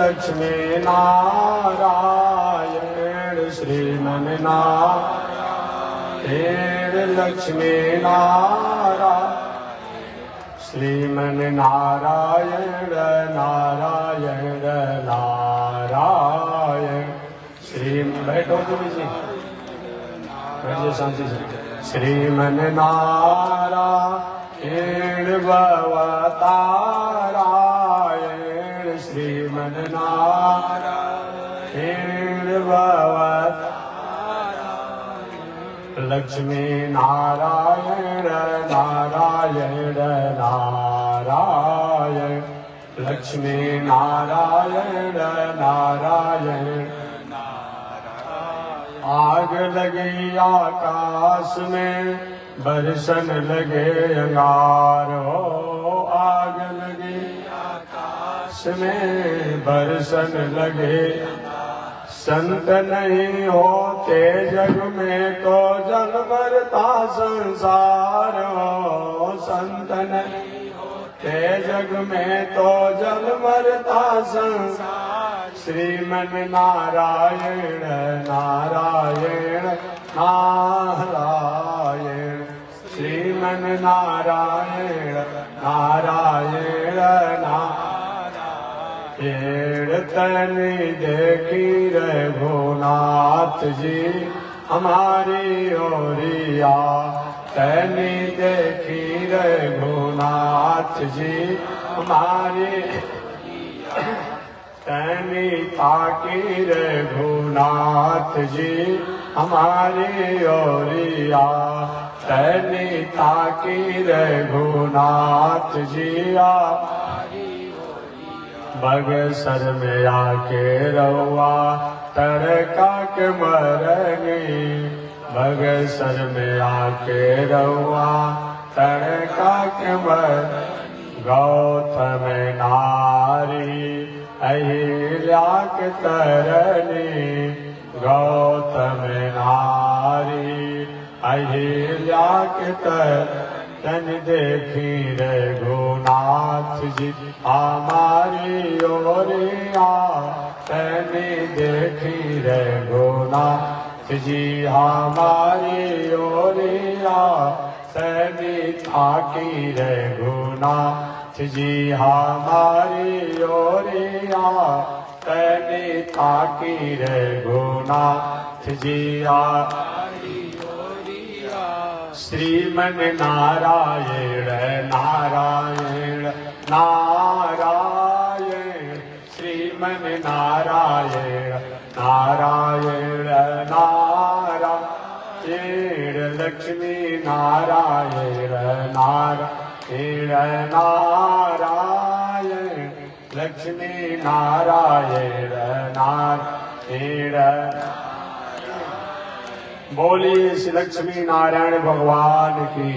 लक्ष्मी नारायण श्रीमन्नारायण लक्ष्मी नारायण श्रीमन्नारायण नारायण नारायण श्री बैठो तुम जी बैठिए शांति से श्रीमन्नारायण भवतारायण श्रीमन्नारायण भवतारायण लक्ष्मी नारायण नारायण नारायण लक्ष्मी नारायण नारायण आग लगी आकाश में बरसन लगे अंगारो आग लगी आकाश में बरसन लगे संत नहीं होते जग में तो जग भरता संसार हो संत नहीं होते जग में तो जग भरता संसार श्रीमन्नारायण नारायण नारायण श्रीमन्नारायण नारायण नारायण तनि देखी रघुनाथ जी हमारी ओरिया तनि देखी रघुनाथ जी हमारी तनि ताकी रघुनाथ जी हमारी ओरिया तनि ताकी रघुनाथ जी बगसर में आके रहुआ तरका के मरनी बगसर में आके रहुआ तरका के मर गौतम नारी अहिल्या के तरनी गौतम नारी अहिल्या के तन देखी रघुनाथ जी हमारी ओरिया तन देखी रघुनाथ जी हमारी ओरिया तन ताकी रघुनाथ जी हमारी ओरिया तन ताकी रघुनाथ जी श्रीमन्नारायण नारायण नारायण श्रीमन्नारायण नारायण नारायण लक्ष्मी नारायण नारायण नारायण लक्ष्मी नारायण नारायण बोलिए श्री लक्ष्मी नारायण भगवान की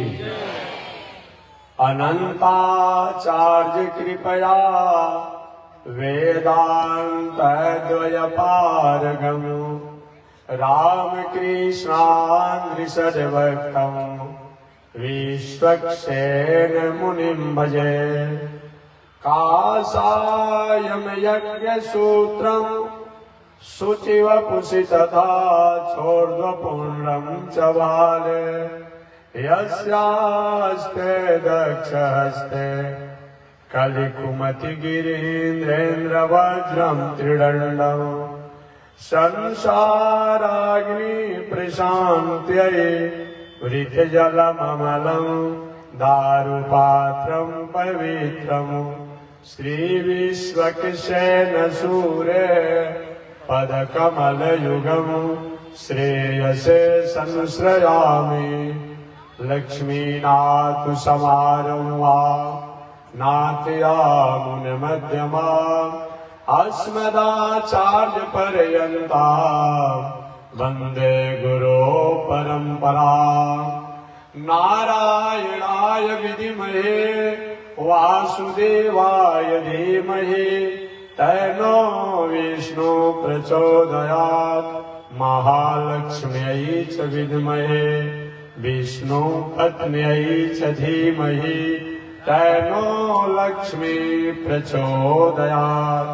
अनंताचार्य कृपया वेदांत द्वय पारगम रामकृष्णान्द्रिषद्भक्तं विश्वक्सेन मुनिं भजे काषायं यज्ञसूत्रम् शुचिवपुषि तथा छोर्ध्वपुण्ड्रं च बाले यस्यास्ते दक्षहस्ते कलिकुमतिगिरीन्द्रेन्द्रवज्रं त्रिदण्डम् संसाराग्नि प्रशान्त्यै वृतजलममलं दारुपात्रं पवित्रम् श्रीविश्वक्सेन सूरे पदकमलयुगम् श्रेयसे संश्रयामि लक्ष्मीनाथ समारम्भा नाथयामुनमध्यमा अस्मदाचार्यपर्यन्ता वन्दे गुरो परम्परा नारायणाय विद्महे वासुदेवाय धीमहि तन्नो विष्णु प्रचोदयात् महालक्ष्म्यै च विद्महे विष्णु पत्न्यै च धीमहि तन्नो लक्ष्मी प्रचोदयात्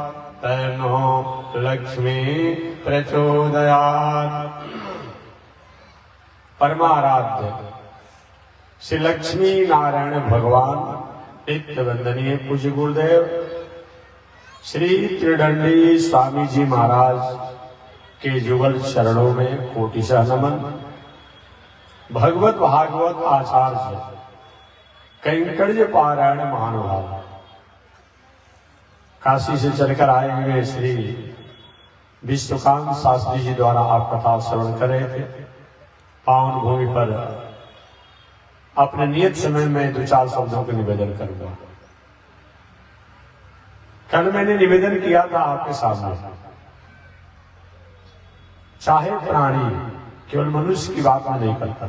लक्ष्मी प्रचोदयात्। परमाराध्य श्री लक्ष्मी नारायण भगवान नित्य वंदनीय पूज्य गुरुदेव श्री त्रिदंडी स्वामी जी महाराज के जुगल चरणों में कोटिशः नमन। भगवत भागवत आचार्य कैंकर्य पारायण महानुभाव काशी से चलकर आए हुए श्री विश्वकांत शास्त्री जी द्वारा आप कथा श्रवण कर रहे थे। पावन भूमि पर अपने नियत समय में 2-4 शब्दों का निवेदन करूंगा। कल मैंने निवेदन किया था आपके सामने, चाहे प्राणी, केवल मनुष्य की बात में नहीं करता,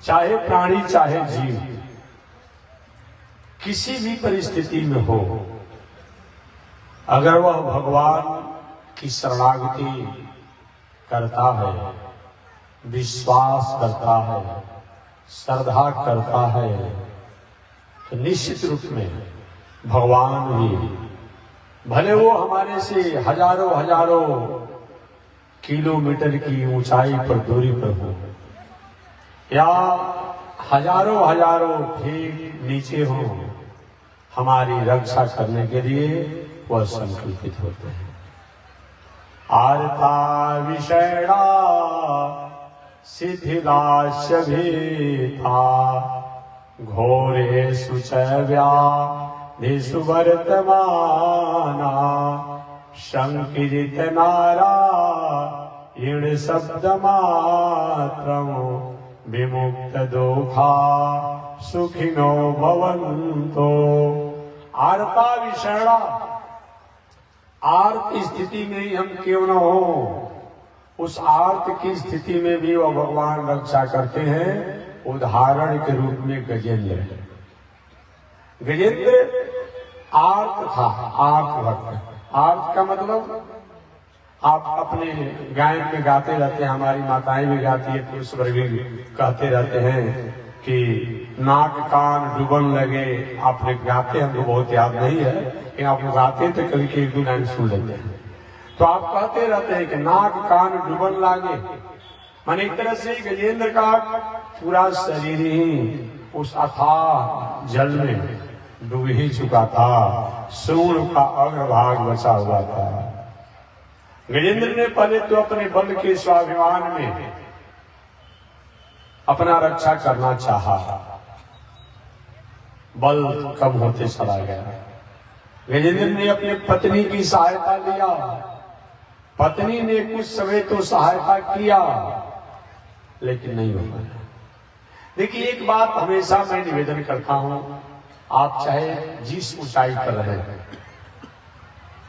चाहे प्राणी चाहे जीव किसी भी परिस्थिति में हो, अगर वह भगवान की शरणागति करता है, विश्वास करता है, श्रद्धा करता है, तो निश्चित रूप में भगवान भी, भले वो हमारे से हजारों किलोमीटर की ऊंचाई पर दूरी पर हो या हजारों फीट नीचे हो, हमारी रक्षा करने के लिए वह संकल्पित होते हैं। आर्ता विषैणा शिथिलास्य भीता घोरेषु च व्याधिषु वर्तमाना संकीर्त नारायण शब्दमात्रं विमुक्त दोषा सुखिनो भवन्तो। आर्ता विषैणा, आर्त स्थिति में ही हम क्यों न हो, उस आर्त की स्थिति में भी वह भगवान रक्षा करते हैं। उदाहरण के रूप में गजेंद्र, गजेंद्र आर्त था, आर्त भक्त। आर्त का मतलब आप अपने गायन में गाते रहते हैं, हमारी माताएं भी गाती है, पुरुष वर्ग भी कहते रहते हैं कि नाक कान डूबन लगे। आपने गाते, हमको बहुत याद नहीं है, लेकिन आप गाते तो कभी के 1-2 लाइन सुन लेते हैं। तो आप कहते रहते हैं कि नाक कान डूबन लागे, माने एक तरह से गजेंद्र का पूरा शरीर ही उस अथाह जल में डूब ही चुका था, सूर्ण का अग्रभाग बचा हुआ था। गजेंद्र ने पहले तो अपने बल के स्वाभिमान में अपना रक्षा करना चाहा, बल कम होते चला गया। गजेंद्र ने अपनी पत्नी की सहायता लिया, पत्नी ने कुछ समय तो सहायता किया, लेकिन नहीं हो पाया। देखिए, एक बात हमेशा मैं निवेदन करता हूं, आप चाहे जिस ऊंचाई पर रहें,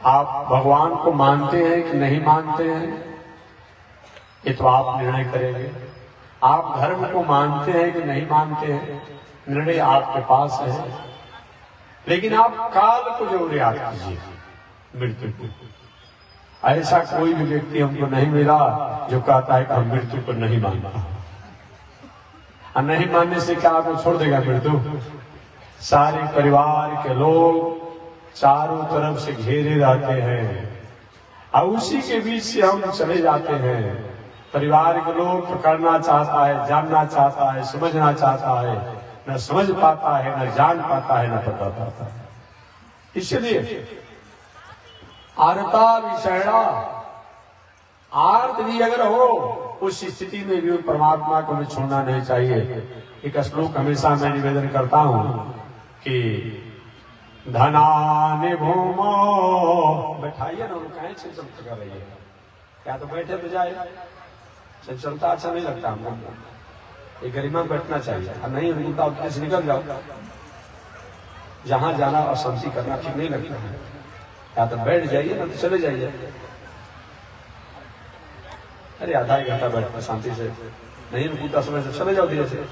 आप भगवान को मानते हैं कि नहीं मानते हैं, ये तो आप निर्णय करेंगे। आप धर्म को मानते हैं कि नहीं मानते हैं, निर्णय आपके पास है। लेकिन आप काल को जरूर याद कीजिए, मृत्यु को। ऐसा कोई भी व्यक्ति हमको नहीं मिला जो कहता है कि हम मृत्यु को नहीं मानता। और नहीं मानने से क्या आपको छोड़ देगा मृत्यु? सारे परिवार के लोग चारों तरफ से घेरे रहते हैं और उसी के बीच से हम चले जाते हैं। परिवार के लोग पकड़ना चाहता है, जानना चाहता है, समझना चाहता है, न समझ पाता है, न जान पाता है, न पकड़ पाता है। इसलिए आर्ता विषैणा, आर्त भी अगर हो, उस स्थिति में भी परमात्मा को हमें छोड़ना नहीं चाहिए। एक श्लोक हमेशा मैं निवेदन करता हूं कि धनानि भूमो, बैठाइए ना, कहीं चंचल कर रही है, क्या तो बैठे तो जाए। चंचलता अच्छा नहीं लगता हमको, एक गरिमा बैठना चाहिए। और नहीं उनका उठने से निकल जाओ, जहां जाना और शांति करना ठीक नहीं लगता है। या तो बैठ जाइए ना तो चले जाइए। अरे आधा 1 घंटा बैठना शांति से, नहीं रुकता समय से चले जाओ धीरे से।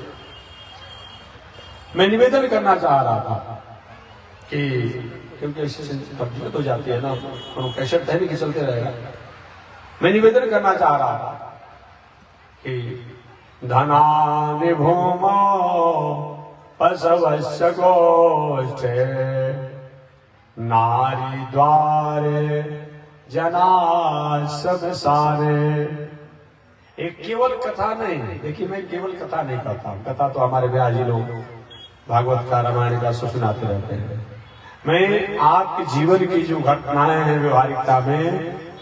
मैं निवेदन करना चाह रहा था कि क्योंकि इससे तब्दील हो जाती है ना, तो कैसे तहरी के चलते रहेगा। मैं निवेदन करना चाह रहा था कि धनानि भूमो पशवस्य गोष्ठे नारी द्वारे जना सब सारे। एक केवल कथा नहीं, देखिए मैं केवल कथा नहीं करता हूं, कथा तो हमारे ब्याजी लोग भागवत का रामायण का सुनाते रहते हैं। मैं आपके जीवन की जो घटनाएं हैं व्यवहारिकता में,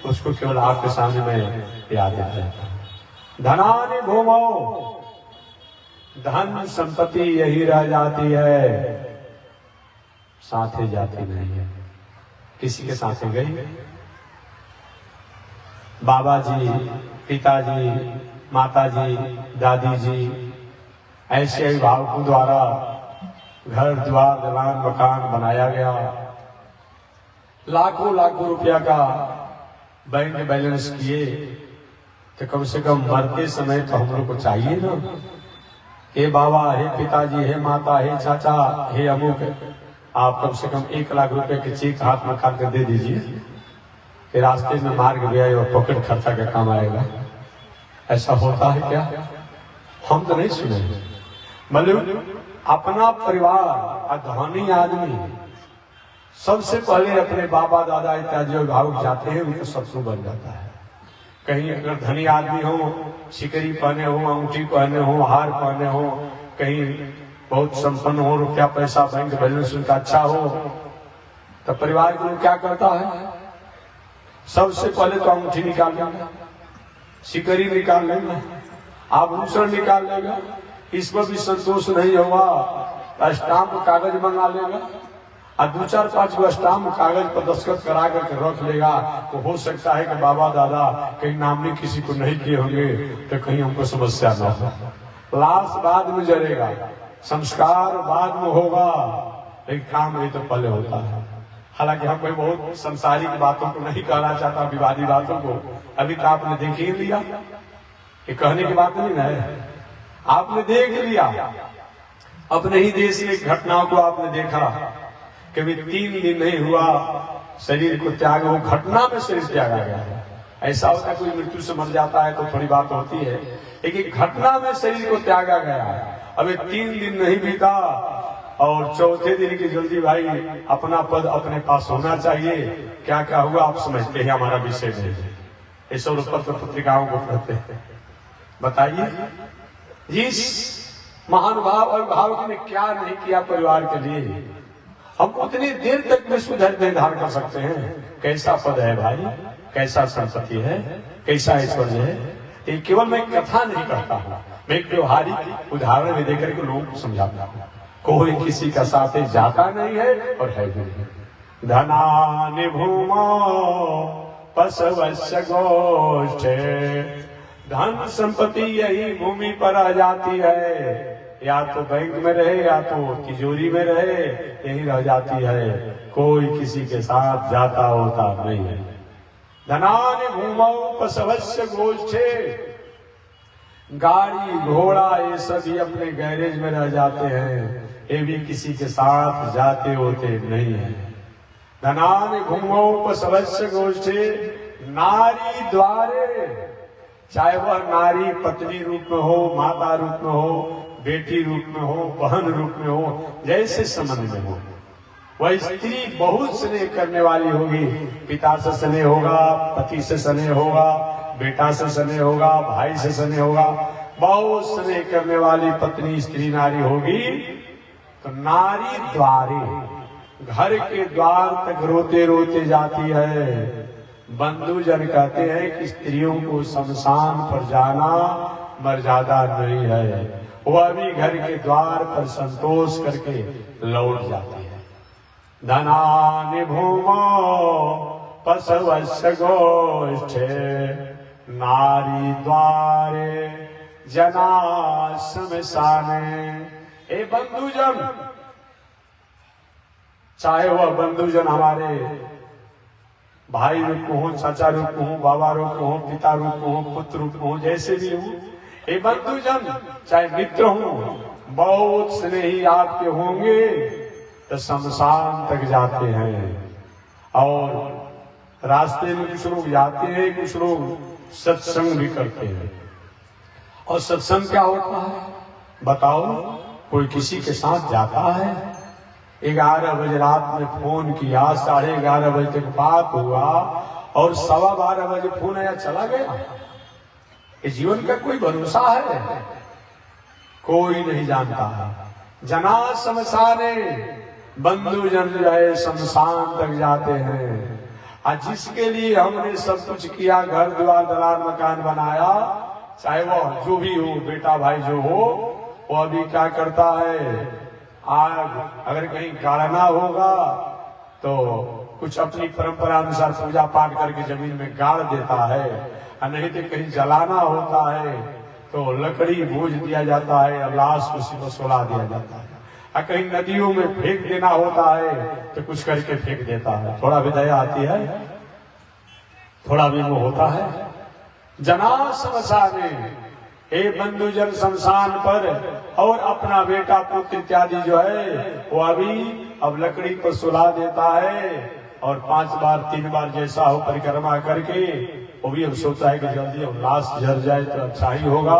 उसको केवल आपके सामने मैं याद देता हूं। धनानि भूमौ, धन संपत्ति यही रह जाती है, साथे जाती नहीं है। किसी के साथ गई, बाबा जी, पिताजी, माताजी, दादी जी, ऐसे अभिभावकों द्वारा घर द्वार दलान मकान बनाया गया, लाखों लाखों रुपया का बैंक बैलेंस किए, तो कम से कम मरते समय तो हम लोग को चाहिए ना, हे बाबा, हे पिताजी, हे माता, हे चाचा, हे अमुक, आप कम से कम 1 लाख रुपए के चेक हाथ में काट कर दे दीजिए कि रास्ते में मार्ग व्यय और पॉकेट खर्चा का काम आएगा। ऐसा होता है क्या? हम तो नहीं सुने। मतलब अपना परिवार, धनी आदमी सबसे पहले अपने बाबा दादा इत्यादि अभिभावक जाते हैं, उनका शत्रु बन जाता है। कहीं अगर धनी आदमी हो, सिकरी पहने हो, अंगूठी पहने हो, हार पहने हो, कहीं बहुत संपन्न हो, रुपया पैसा बैंक बैलेंस उनका अच्छा हो, तो परिवार के लोग क्या करता है? सबसे पहले तो अंगूठी निकाल लेगा, सिकरी निकाल लेगा, आभूषण निकाल लेगा, इस पर भी संतोष नहीं होगा, स्टाम्प कागज मंगा लेगा और 2-4-5 गो स्टाम्प कागज पर दस्तखत करा करके रख लेगा। तो हो सकता है कि बाबा दादा कहीं नामनी किसी को नहीं किए होंगे तो कहीं हमको समस्या न हो। लाश बाद में जरेगा, संस्कार बाद में होगा, लेकिन काम ये तो पहले होता है। हालांकि हम कोई बहुत संसारिक बातों को नहीं कहना चाहता, विवादी बातों को। अभी तो आपने देख ही लिया, ये कहने की बात नहीं है, आपने देख लिया। अपने ही देश में घटनाओं को आपने देखा, कभी 3 दिन नहीं हुआ शरीर को त्याग, वो घटना में शरीर त्यागा गया है। ऐसा होता है कोई मृत्यु से मर जाता है तो थोड़ी बात होती है, लेकिन घटना में शरीर को त्यागा गया है। अभी 3 दिन नहीं बीता और चौथे दिन की जल्दी भाई अपना पद अपने पास होना चाहिए। क्या क्या हुआ आप समझते हैं, हमारा विषय नहीं है, ये सब पत्र पत्रिकाओं को पढ़ते हैं। बताइए जिस महानुभाव और भावक ने क्या नहीं किया परिवार के लिए, हम उतनी देर तक में सुधर निर्धार कर सकते हैं। कैसा पद है भाई, कैसा संपत्ति है, कैसा ऐश्वर्य है। ये केवल मैं कथा नहीं करता हूँ, मैं एक व्यवहारिक उदाहरण में देकर के लोगों को समझाता हूँ। कोई किसी का साथ जाता नहीं है और है भी नहीं। धनानि भूमौ पशवस्य गोष्ठे, धन संपत्ति यही भूमि पर आ जाती है, या तो बैंक में रहे या तो तिजोरी में रहे, यही रह जाती है, कोई किसी के साथ जाता होता नहीं है। धनानि भूमौ पशवस्य गोष्ठे, गाड़ी घोड़ा ये सभी अपने गैरेज में रह जाते हैं, ये भी किसी के साथ जाते होते नहीं है। धनानि भूमौ पशवस्य गोष्ठे, नारी द्वारे, चाहे वह नारी पत्नी रूप में हो, माता रूप में हो, बेटी रूप में हो, बहन रूप में हो, जैसे संबंध में हो, वह स्त्री बहुत स्नेह करने वाली होगी। पिता से स्नेह होगा, पति से स्नेह होगा, बेटा से स्नेह होगा, भाई से स्नेह होगा, बहुत स्नेह करने वाली पत्नी स्त्री नारी होगी। तो नारी द्वारे, घर के द्वार तक रोते रोते जाती है। बंधुजन कहते हैं कि स्त्रियों को शमशान पर जाना मर्यादा नहीं है, वह भी घर के द्वार पर संतोष करके लौट जाती है। धनानि भूमौ पशवस्य गोष्ठे, नारी द्वारे जना शमशाने। ए बंधुजन, चाहे वह बंधुजन हमारे भाई रूप में हो, चाचा रूप में हो, बाबा रूप में हो, पिता रूप में हो, पुत्र रूप में हो, जैसे भी हो, ये बंधुजन चाहे मित्र हो, बहुत स्नेही आपके होंगे तो शमशान तक जाते हैं। और रास्ते में कुछ लोग जाते हैं, कुछ लोग सत्संग भी करते हैं। और सत्संग क्या होता है बताओ? कोई किसी के साथ जाता है, 11 बजे रात में फोन किया, 11:30 बजे तक बात हुआ और 12:15 बजे फोन आया चला गया। ये जीवन का कोई भरोसा है? कोई नहीं जानता है। जना शमशाने बंधु जन जाए शमशान तक जाते हैं। आज जिसके लिए हमने सब कुछ किया, घर द्वार दलान मकान बनाया, चाहे वो जो भी हो, बेटा भाई जो हो, वो अभी क्या करता है, आग अगर कहीं गाड़ना होगा तो कुछ अपनी परंपरा अनुसार पूजा पाठ करके जमीन में गाड़ देता है, और नहीं तो कहीं जलाना होता है तो लकड़ी बोझ दिया जाता है और लाश उसी को सुला दिया जाता है, और कहीं नदियों में फेंक देना होता है तो कुछ करके फेंक देता है। थोड़ा भी दया आती है, थोड़ा भी वो होता है। जना शमशाने, हे बंधुजन शमशान पर, और अपना बेटा पुत्र इत्यादि जो है वो अभी अब लकड़ी पर सुला देता है, और 5 बार 3 बार जैसा हो परिक्रमा करके वो भी अब सोचता है कि जल्दी अब लाश जल जाए तो अच्छा ही होगा,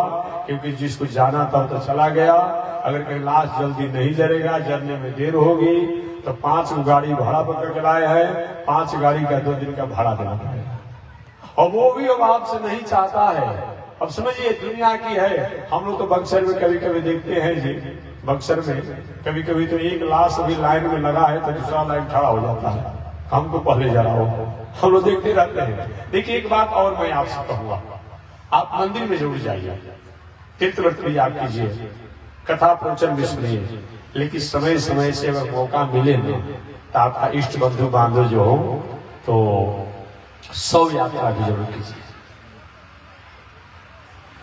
क्योंकि जिसको जाना था तो चला गया। अगर कहीं लाश जल्दी नहीं जलेगा, जलने में देर होगी तो 5 गाड़ी भाड़ा पकड़ के लाए हैं, 5 गाड़ी का 2 दिन का भाड़ा देना पड़ेगा, और वो भी अब आपसे नहीं चाहता है। अब समझिए दुनिया की है। हम लोग तो बक्सर में कभी कभी देखते हैं जी, बक्सर में कभी कभी तो एक लाश अभी लाइन में लगा है तो दूसरा लाइन खड़ा हो जाता है, हमको पहले जला हो, हम लोग देखते रहते हैं। देखिए एक बात और मैं आपसे कहूंगा, आप मंदिर में जरूर जाइए, तीर्थव्रत भी आप कीजिए, कथा प्रवचन भी सुनिए, लेकिन समय समय से अगर मौका मिले ना तो आपका इष्ट बंधु बांधव जो हो तो 100 यात्रा भी जरूर कीजिए।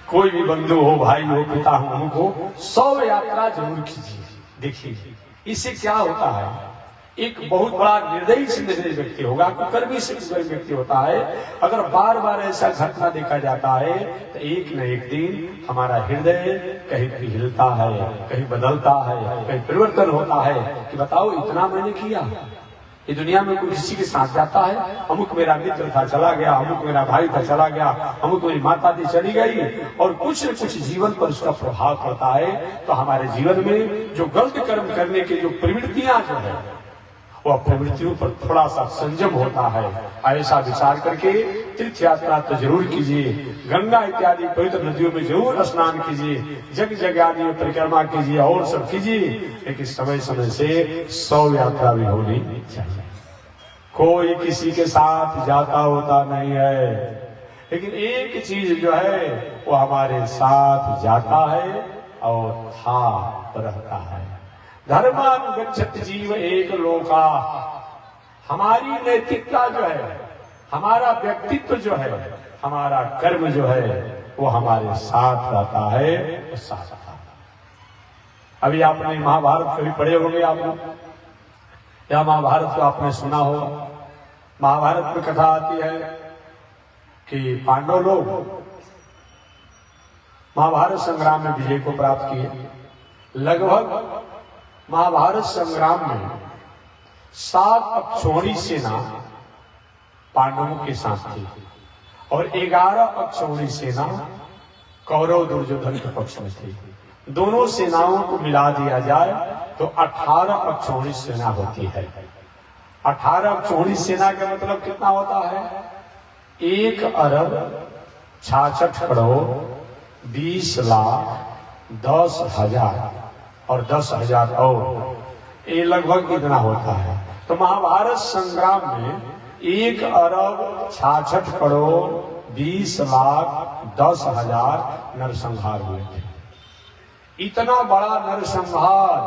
कोई भी बंधु हो, भाई हो, पिता हो, उनको 100 यात्रा जरूर कीजिए। देखिए इससे क्या होता है, एक बहुत बड़ा निर्दयी से निर्दयी व्यक्ति होगा, कुकर्मी से कुकर्मी व्यक्ति होता है। अगर बार बार ऐसा घटना देखा जाता है तो एक न एक दिन हमारा हृदय कहीं पिघलता है, कहीं बदलता है, कहीं परिवर्तन होता है कि बताओ इतना मैंने किया। ये दुनिया में कोई किसी के साथ जाता है, अमुक मेरा मित्र था चला गया, अमुक मेरा भाई था चला गया, अमुक मेरी माता थी चली गई, और कुछ न कुछ जीवन पर उसका प्रभाव पड़ता है। तो हमारे जीवन में जो गलत कर्म करने की जो प्रवृत्तियां जो है वो प्रवृत्तियों पर थोड़ा सा संयम होता है। ऐसा विचार करके तीर्थ यात्रा तो जरूर कीजिए, गंगा इत्यादि पवित्र नदियों में जरूर स्नान कीजिए, जग जग आदि में परिक्रमा कीजिए और सब कीजिए, लेकिन समय समय से 100 यात्रा भी होनी चाहिए। कोई किसी के साथ जाता होता नहीं है, लेकिन एक चीज जो है वो हमारे साथ जाता है और था रहता है। धर्मानुगच्छति जीव एक लोका। हमारी नैतिकता जो है, हमारा व्यक्तित्व जो है, हमारा कर्म जो है वो हमारे साथ रहता है, वो साथ रहता है। अभी आपने महाभारत कभी पढ़े होंगे आप लोग, या महाभारत को आपने सुना होगा। महाभारत में कथा आती है कि पांडव लोग महाभारत संग्राम में विजय को प्राप्त किए। लगभग महाभारत संग्राम में 7 अक्षौणी सेना पांडवों के साथ थी और 11 अक्षौणी सेना कौरव दुर्योधन के पक्ष में थी। दोनों सेनाओं को मिला दिया जाए तो 18 अक्षौणी सेना होती है। 18 अक्षौणी सेना का मतलब कितना होता है? 1 अरब 66 करोड़ 20 लाख 10,000 और 10,000 और ये लगभग इतना होता है। तो महाभारत संग्राम में 1 अरब 66 करोड़ 20 लाख 10,000 नरसंहार हुए थे। इतना बड़ा नरसंहार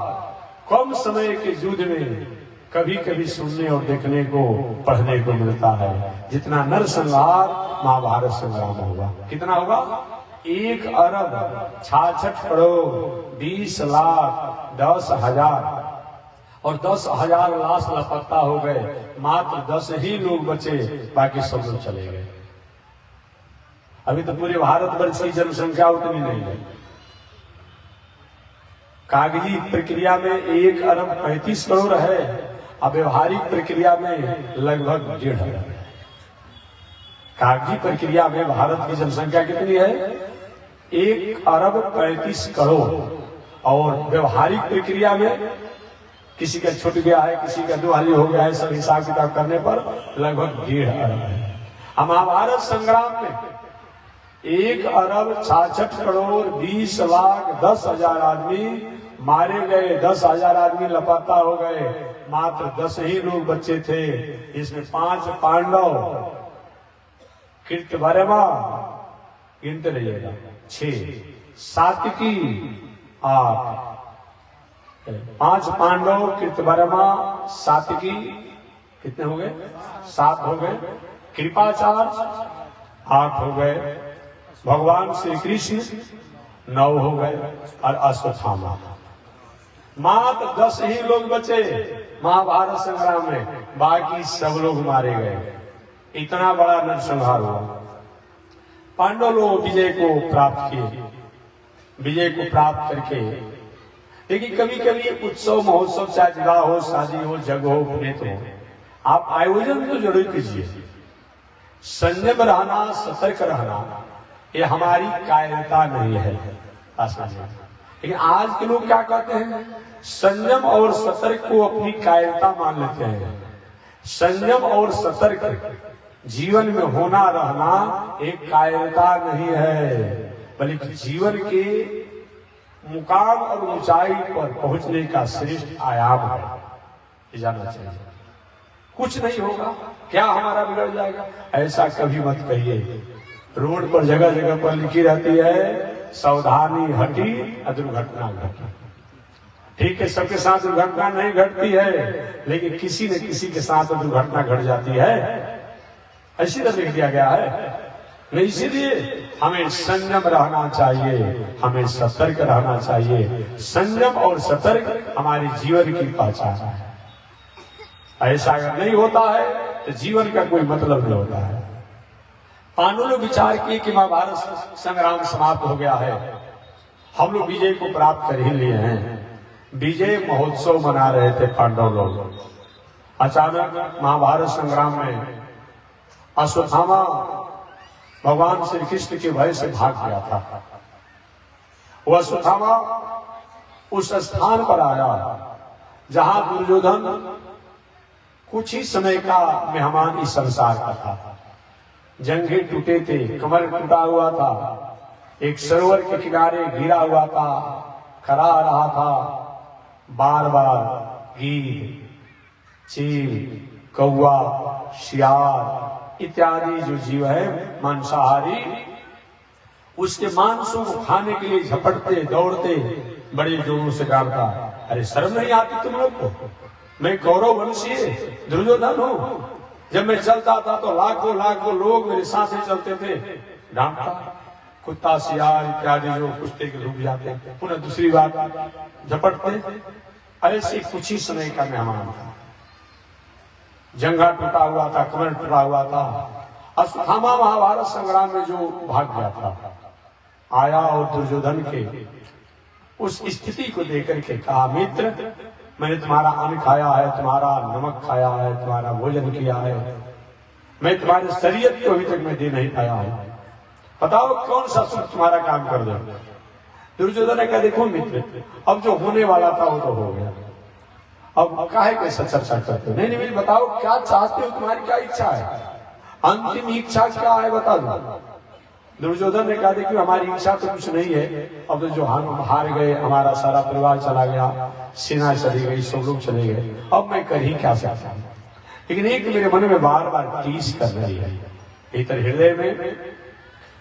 कम समय के युद्ध में कभी कभी सुनने और देखने को पढ़ने को मिलता है जितना नरसंहार महाभारत संग्राम होगा। कितना होगा? 1 अरब 66 करोड़ 20 लाख 10,000 और 10,000 लाश लापता हो गए। मात्र 10 ही लोग बचे, बाकी सब लोग चले गए। अभी तो पूरे भारतवर्ष की जनसंख्या उतनी नहीं है। कागजी प्रक्रिया में 1 अरब 35 करोड़ है, अब व्यवहारिक प्रक्रिया में लगभग 1.5 अरब है। कागजी प्रक्रिया में भारत की जनसंख्या कितनी है? 1 अरब 35 करोड़ और व्यवहारिक प्रक्रिया में किसी का छूट गया है, किसी का दुहाली हो गया है, सब हिसाब किताब करने पर लगभग 1.5 अरब है। महाभारत संग्राम में 1,66,20,10,000 आदमी मारे गए, 10,000 आदमी लापता हो गए, मात्र 10 ही लोग बच्चे थे। इसमें 5 पांडव, कृतवर्मा गिनते रहिएगा 6, सात्विकी 8, 5 पांडव, कृतवर्मा, सात्विकी कितने हो गए? 7 हो गए, कृपाचार्य 8 हो गए, भगवान श्री कृष्ण 9 हो गए और अश्वत्थामा। मात्र 10 ही लोग बचे महाभारत संग्राम में, बाकी सब लोग मारे गए। इतना बड़ा नरसंहार हुआ। पांडव लोग विजय को प्राप्त किए। विजय को प्राप्त करके, लेकिन कभी कभी उत्सव महोत्सव, चाहे विवाह हो, शादी हो, जग हो, पुनीत हो, आप आयोजन तो जरूर कीजिए। संयम रहना, सतर्क रहना, ये हमारी कायरता नहीं है। लेकिन आज के लोग क्या कहते हैं? संयम और सतर्क को अपनी कायरता मान लेते हैं। संयम और सतर्क जीवन में होना रहना एक कायरता नहीं है, बल्कि जीवन के मुकाम और ऊंचाई पर पहुंचने का श्रेष्ठ आयाम है। ये जानना चाहिए। कुछ नहीं होगा, क्या हमारा बिगड़ जाएगा, ऐसा कभी मत कहिए। रोड पर जगह जगह पर लिखी रहती है, सावधानी हटी दुर्घटना घटी। ठीक है, सबके साथ दुर्घटना नहीं घटती है, लेकिन किसी न किसी के साथ दुर्घटना घट जाती है। ऐसी तरह लिख दिया गया है। नहीं, इसीलिए हमें संयम रहना चाहिए, हमें सतर्क रहना चाहिए। संयम और सतर्क हमारे जीवन की पहचान है। ऐसा अगर नहीं होता है तो जीवन का कोई मतलब नहीं होता है। पांडव लोग विचार किए कि महाभारत संग्राम समाप्त हो गया है, हम लोग विजय को प्राप्त कर ही लिए हैं। विजय महोत्सव मना रहे थे पांडव लोग। अचानक महाभारत संग्राम में अश्वत्थामा भगवान श्री कृष्ण के भय से भाग गया था। वो अश्वत्थामा उस स्थान पर आया जहां दुर्योधन कुछ ही समय का मेहमान इस संसार का था। जंघे टूटे थे, कमर टूटा हुआ था, एक सरोवर के किनारे गिरा हुआ था, करा रहा था। बार बार गीद, चील, कौवा, शियार इत्यादि जो जीव है मांसाहारी, उसके मांसों को खाने के लिए झपटते दौड़ते बड़े जोरों से डांटा, अरे शर्म नहीं आती तुम लोग को? मैं कौरव वंशीय दुर्योधन हूं। जब मैं चलता था तो लाखों लाखों लोग मेरे साथ ही चलते थे। डांटता, कुत्ता, सियार इत्यादि जो कुत्ते के रुक जाते, पुनः दूसरी बात झपटते। ऐसे कुछ ही समय का मेहमान था। जंघा टूटा हुआ था, कमर टूटा हुआ था। अश्वत्थामा महाभारत संग्राम में जो भाग गया था, आया और दुर्योधन के उस स्थिति को देकर के कहा, मित्र, मैंने तुम्हारा अन्न खाया है, तुम्हारा नमक खाया है, तुम्हारा भोजन किया है, मैं तुम्हारे शरीयत को अभी तक मैं दे नहीं पाया हूं। बताओ कौन सा सुख तुम्हारा काम कर दे। दुर्योधन ने कहा, देखो मित्र, अब जो होने वाला था वो तो हो गया, अब काहे कैसे चर्चा करते हो? नहीं नहीं, बताओ क्या चाहते हो, तुम्हारी क्या इच्छा है, अंतिम इच्छा क्या है, बता दो। दुर्योधन ने कहा, देखिए हमारी इच्छा तो कुछ नहीं है, अब तो जो हम हार गए, हमारा सारा परिवार चला गया, सेना चली गई, सब लोग चले गए, अब मैं कर ही क्या सकता हूं। लेकिन एक मेरे मन में बार बार टीस कर रही है, भीतर हृदय में,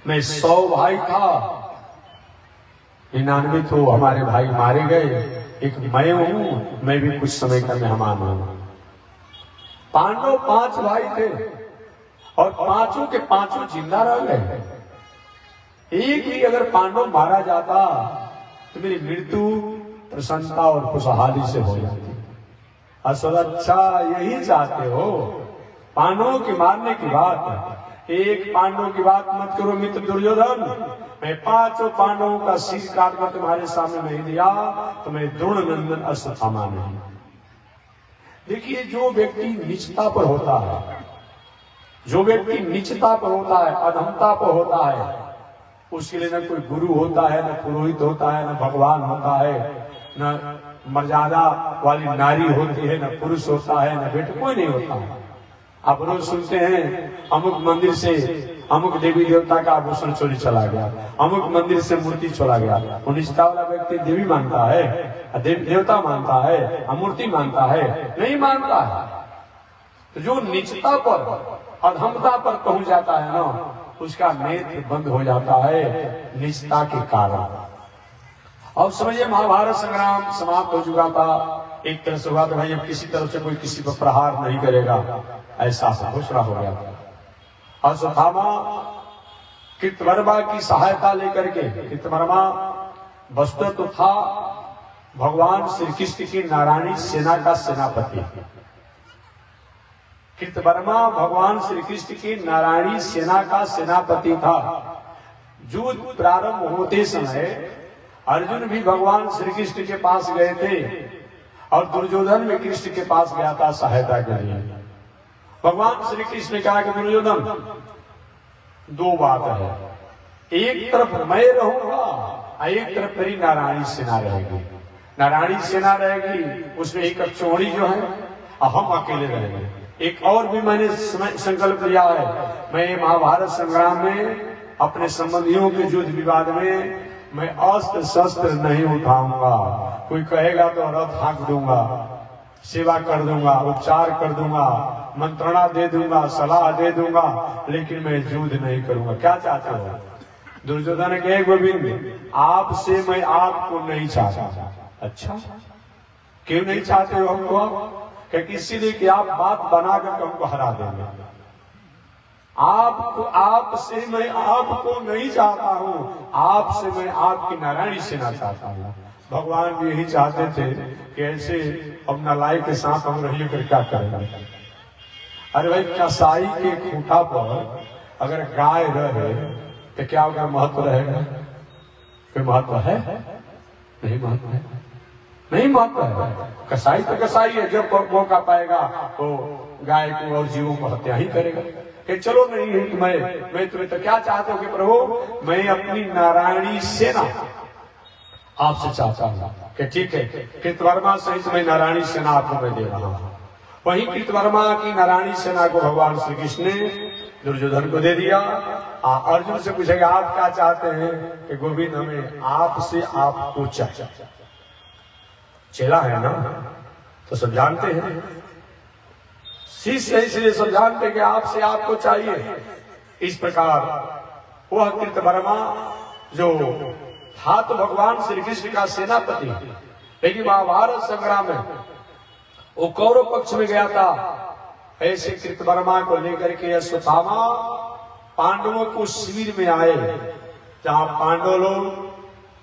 मैं 100 भाई था, 99 तो हमारे भाई मारे गए, एक मैं हूं, मैं भी कुछ समय का मेहमान हूं। पांडव 5 भाई थे और पांचों के पांचों जिंदा रह गए। एक भी अगर पांडव मारा जाता तो मेरी मृत्यु प्रसन्नता और खुशहाली से हो जाती। अच्छा यही चाहते हो? पांडवों के मारने की बात, एक पांडव की बात मत करो मित्र दुर्योधन। मैं 5 पांडवों का सिर काट कर तुम्हारे सामने नहीं दिया तो मैं द्रोण नंदन अश्वत्थामा नहीं। देखिए, जो व्यक्ति नीचता पर होता है, जो व्यक्ति नीचता पर होता है, अधमता पर होता है, उसके लिए न कोई गुरु होता है, न पुरोहित होता है, न भगवान होता है, न मर्यादा वाली नारी होती है, न पुरुष होता है, न बेटा, कोई नहीं होता है। आप रोज सुनते हैं अमुक मंदिर से अमुक देवी देवता का आभूषण चोरी चला गया, अमुक मंदिर से मूर्ति चला गया। वो निष्ठा वाला व्यक्ति देवी मानता है, देवता मानता है, मूर्ति मानता है? नहीं मानता है। तो जो नीचता पर अधमता पर पहुंच जाता है ना, उसका नेत्र बंद हो जाता है नीचता के कारण। और समझिए महाभारत संग्राम समाप्त हो चुका था। एक तरह से हुआ तो भाई अब किसी तरह से कोई किसी पर प्रहार नहीं करेगा, ऐसा घोषणा हो गया था। अश्वत्थामा कृतवर्मा की सहायता लेकर के, कृतवर्मा वस्तु तो था भगवान श्री कृष्ण की नारायणी सेना का सेनापति। कृतवर्मा भगवान श्री कृष्ण की नारायणी सेना का सेनापति था। युद्ध प्रारंभ होते समय अर्जुन भी भगवान श्री कृष्ण के पास गए थे और दुर्योधन भी कृष्ण के पास गया था सहायता के लिए। भगवान श्री कृष्ण ने कहा कि दुर्योधन, दो बात है, एक तरफ मैं रहूंगा और एक तरफ मेरी नारायणी सेना रहेगी। नारायणी सेना रहेगी, उसमें एक चौड़ी जो है और हम अकेले रहेंगे। एक और भी मैंने संकल्प लिया है, मैं महाभारत संग्राम में अपने संबंधियों के युद्ध विवाद में मैं अस्त्र शस्त्र नहीं उठाऊंगा। कोई कहेगा तो रथ हाँक दूंगा, सेवा कर दूंगा, उपचार कर दूंगा, मंत्रणा दे दूंगा, सलाह दे दूंगा, लेकिन मैं युद्ध नहीं करूंगा। क्या चाहते हो? दुर्योधन ने कहे गोविंद, आपसे मैं आपको नहीं चाहता। अच्छा, क्यों नहीं चाहते हो हमको? क्योंकि इसीलिए कि आप बात बनाकर हमको हरा देंगे। आपसे मैं आपको नहीं चाहता हूँ, आपसे मैं आपकी नारायणी सेना चाहता हूँ। भगवान भी यही चाहते थे कि ऐसे अब नालायक के साथ हम रहिए कर क्या करेंगे। अरे भाई, कसाई के खूंटा पर अगर गाय रहे तो क्या उसका महत्व रहेगा? कोई महत्व है? नहीं महत्व है, नहीं महत्व है। कसाई तो कसाई है, जब मौका पाएगा तो गाय को और जीवों को हत्या ही करेगा। कि चलो नहीं है मैं तुम्हें तो क्या चाहते हो कि प्रभु, मैं अपनी नारायणी सेना आपसे चाहता हूँ कि ठीक है, कृतवर्मा सहित मैं नारायणी सेना आपको मैं दे रहा हूँ। वही कृतवर्मा की नारायणी सेना को भगवान श्री कृष्ण ने दुर्योधन को दे दिया। अर्जुन से पूछेगा आप क्या चाहते हैं? कि गोविंद, हमें आपसे आपको चाहिए। चेला है ना, तो सब जानते हैं, शिष्य इसलिए सब जानते कि आपसे आपको चाहिए। इस प्रकार वह कृतवर्मा जो था तो भगवान श्री कृष्ण का सेनापति, लेकिन महाभारत संग्राम में वो कौरव पक्ष में गया था। ऐसे कृतवर्मा को लेकर के अश्वत्थामा पांडवों को शिविर में आए, जहां पांडव लोग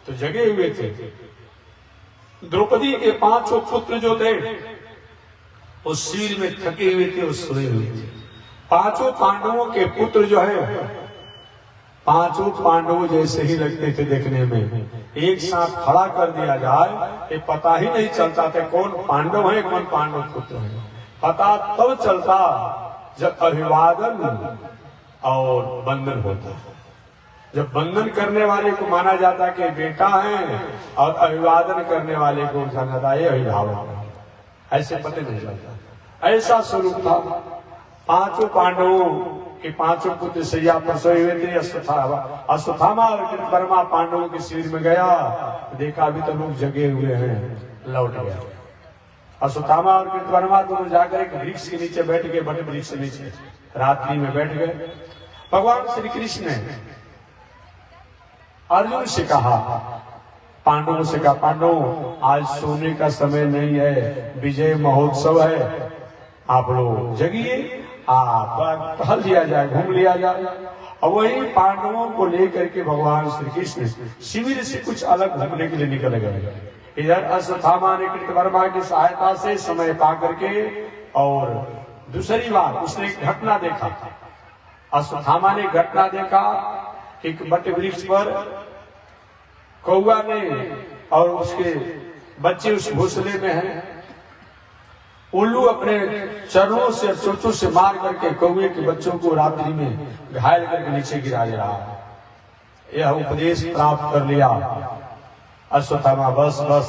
तो जगे हुए थे। द्रौपदी के 5 पुत्र जो थे वो शिविर में थके हुए थे, वो सोए हुए थे। 5 पांडवों के पुत्र जो है 5 पांडवों जैसे ही लगते थे देखने में। एक साथ खड़ा कर दिया जाए ये पता ही नहीं चलता था कौन पांडव है कौन पांडव पुत्र है। पता तब चलता जब अभिवादन और बंधन होता। जब बंधन करने वाले को माना जाता कि बेटा है और अभिवादन करने वाले को जाना जाता है अभिभावक है, ऐसे पता नहीं चलता। ऐसा स्वरूप था। 5 पांडवों के 5 पुत्र सैया पर सोए हुए थे। अश्वत्थामा और कृतवर्मा पांडवों के शिविर में गया, देखा अभी तो लोग जगे हुए हैं, लौट गया। अश्वत्थामा और कृतवर्मा दोनों जाकर एक वृक्ष के नीचे बैठ गए, बड़े वृक्ष के नीचे रात्रि में बैठ गए। भगवान श्री कृष्ण ने अर्जुन से कहा, पांडवों से कहा, पांडव आज सोने का समय नहीं है, विजय महोत्सव है, आप लोग जगिए, टहल लिया जाए, घूम लिया जाए। और वही पांडवों को लेकर के भगवान श्री कृष्ण शिविर से कुछ अलग घूमने के लिए निकल गए। इधर अश्वत्थामा ने कृतवर्मा की सहायता से समय पा करके, और दूसरी बात उसने एक घटना देखा। अश्वत्थामा ने घटना देखा, एक बट वृक्ष पर कौआ ने और उसके बच्चे उस घोंसले में हैं, उल्लू अपने चरणों से चोचों से मार करके कौए के बच्चों को रात्रि में घायल करके नीचे गिरा दे रहा है। यह उपदेश प्राप्त कर लिया अश्वत्थामा, बस बस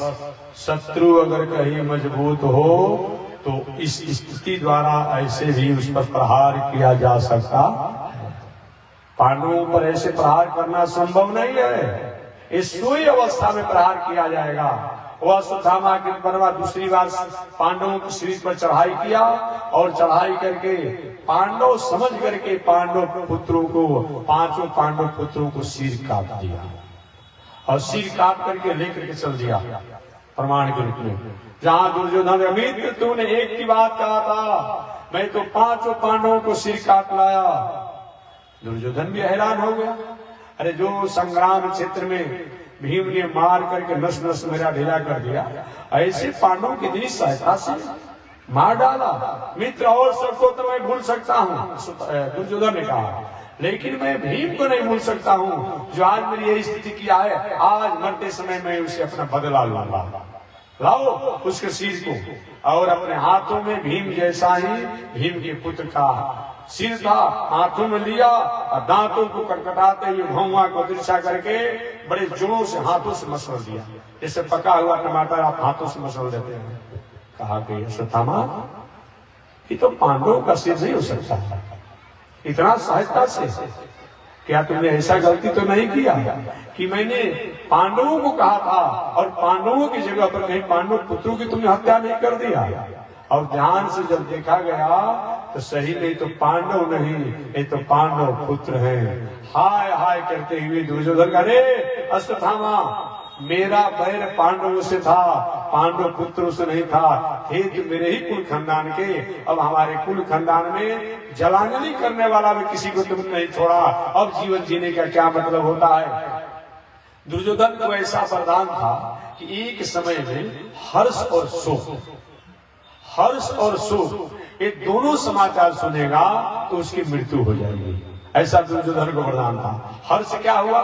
शत्रु अगर कहीं मजबूत हो तो इस स्थिति द्वारा ऐसे भी उस पर प्रहार किया जा सकता है। पांडवों पर ऐसे प्रहार करना संभव नहीं है। इस सोई अवस्था में प्रहार किया जाएगा। वह अश्वत्थामा के परवा दूसरी बार पांडवों के शरीर पर चढ़ाई किया और चढ़ाई करके पांडव समझ करके पांडव पुत्रों को, पांचों पांडव पुत्रों को सिर काट दिया और सिर काट करके लेकर के चल दिया प्रमाण के रूप में। जहां दुर्योधन अमित्र तूने एक की बात कहा था, मैं तो पांचों पांडवों को सिर काट लाया। दुर्योधन भी हैरान हो गया। अरे जो संग्राम क्षेत्र में भीम ने मार करके नस नस मेरा ढीला कर दिया, ऐसे पांडवों की इतनी सहायता से मार डाला। मित्र और सबको तो मैं भूल सकता हूँ, दुर्योधन ने कहा, लेकिन मैं भीम को नहीं भूल सकता हूँ जो आज मेरी यही स्थिति किया है। आज मरते समय मैं उसे अपना बदला लूंगा। लाओ उसके सिर को। और अपने हाथों में भीम जैसा ही भीम के पुत्र का सिर था, हाथों में लिया और दांतों को कटकटाते हुए भौंवा को तिरछा करके बड़े जोरों से हाथों से मसल दिया, जैसे पका हुआ टमाटर आप हाथों से मसल देते हैं। कहा कि अश्वत्थामा, ये तो पांडवों का सिर नहीं हो सकता इतना सहायता से। क्या तुमने ऐसा गलती तो नहीं किया कि मैंने पांडवों को कहा था और पांडवों की जगह पर कहीं पांडव पुत्रों की तुमने हत्या नहीं कर दिया? और ध्यान से जब देखा गया तो सही नहीं तो पांडव नहीं, ये तो पांडव पुत्र हैं। हाय हाय करते हुए दुर्योधन, अरे अश्वत्थामा, मेरा बैर पांडवों से था, पांडव पुत्रों से नहीं था। थे तो मेरे ही कुल खानदान के, अब हमारे कुल खानदान में जलांजलि करने वाला भी किसी को तुमने नहीं छोड़ा। अब जीवन जीने का क्या मतलब होता है? दुर्योधन को ऐसा वरदान था कि एक समय में हर्ष और शोक, हर्ष और शोक ये दोनों समाचार सुनेगा तो उसकी मृत्यु हो जाएगी। ऐसा दुर्योधन को वरदान था। हर्ष क्या हुआ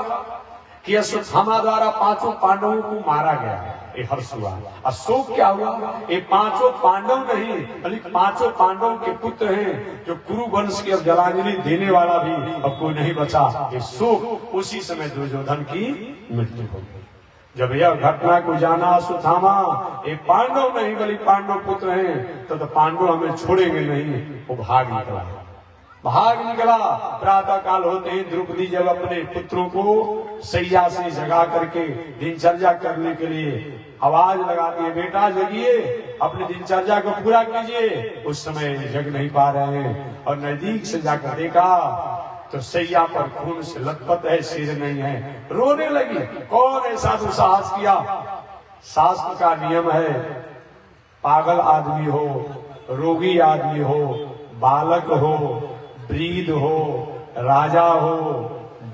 कि अश्वत्थामा द्वारा पांचों पांडवों को मारा गया, ये हर्ष हुआ। और शोक क्या हुआ? ये पांचों पांडव नहीं बल्कि पांचों पांडवों के पुत्र हैं, जो कुरु वंश की अब जलांजलि देने वाला भी अब कोई नहीं बचा। ये शोक, उसी समय दुर्योधन की मृत्यु हो गई। जब यह घटना को जाना अश्वत्थामा, ये पांडव नहीं बल्कि पांडव पुत्र हैं, तो पांडव हमें छोड़ेंगे नहीं। वो भाग निकला, भाग निकला। प्रातः काल होते ही द्रौपदी जब अपने पुत्रों को सैया से जगा करके दिनचर्या करने के लिए आवाज लगाती है, बेटा जगिए, अपनी दिनचर्या को पूरा कीजिए। उस समय जग नहीं पा रहे हैं और नजदीक से जाकर देखा तो सैया पर खून से लथपथ है, सिर नहीं है, रोने लगी। कौन ऐसा दुस्साहस किया? शास्त्र का नियम है, पागल आदमी हो, रोगी आदमी हो, बालक हो, वृद्ध हो, राजा हो,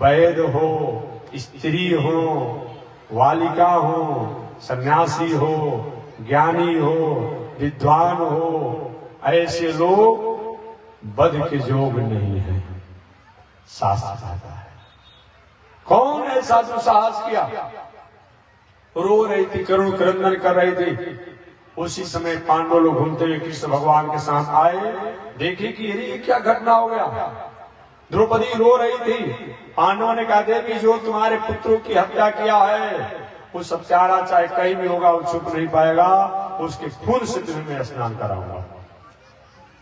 वैद्य हो, स्त्री हो, बालिका हो, सन्यासी हो, ज्ञानी हो, विद्वान हो, ऐसे लोग वध के योग नहीं है, शास्त्र कहता है। कौन ऐसा दुस्साहस किया? रो रही थी, करुण क्रंदन कर रही थी। उसी समय पांडव लोग घूमते हुए कृष्ण भगवान के साथ आए, देखे कि ये क्या घटना हो गया। द्रौपदी रो रही थी। पांडवों ने कहा, देवी जो तुम्हारे पुत्रों की हत्या किया है वो सत्यारा चाहे कहीं भी होगा वो छुप नहीं पाएगा, उसके खून से तुम्हें मैं स्नान कराऊंगा।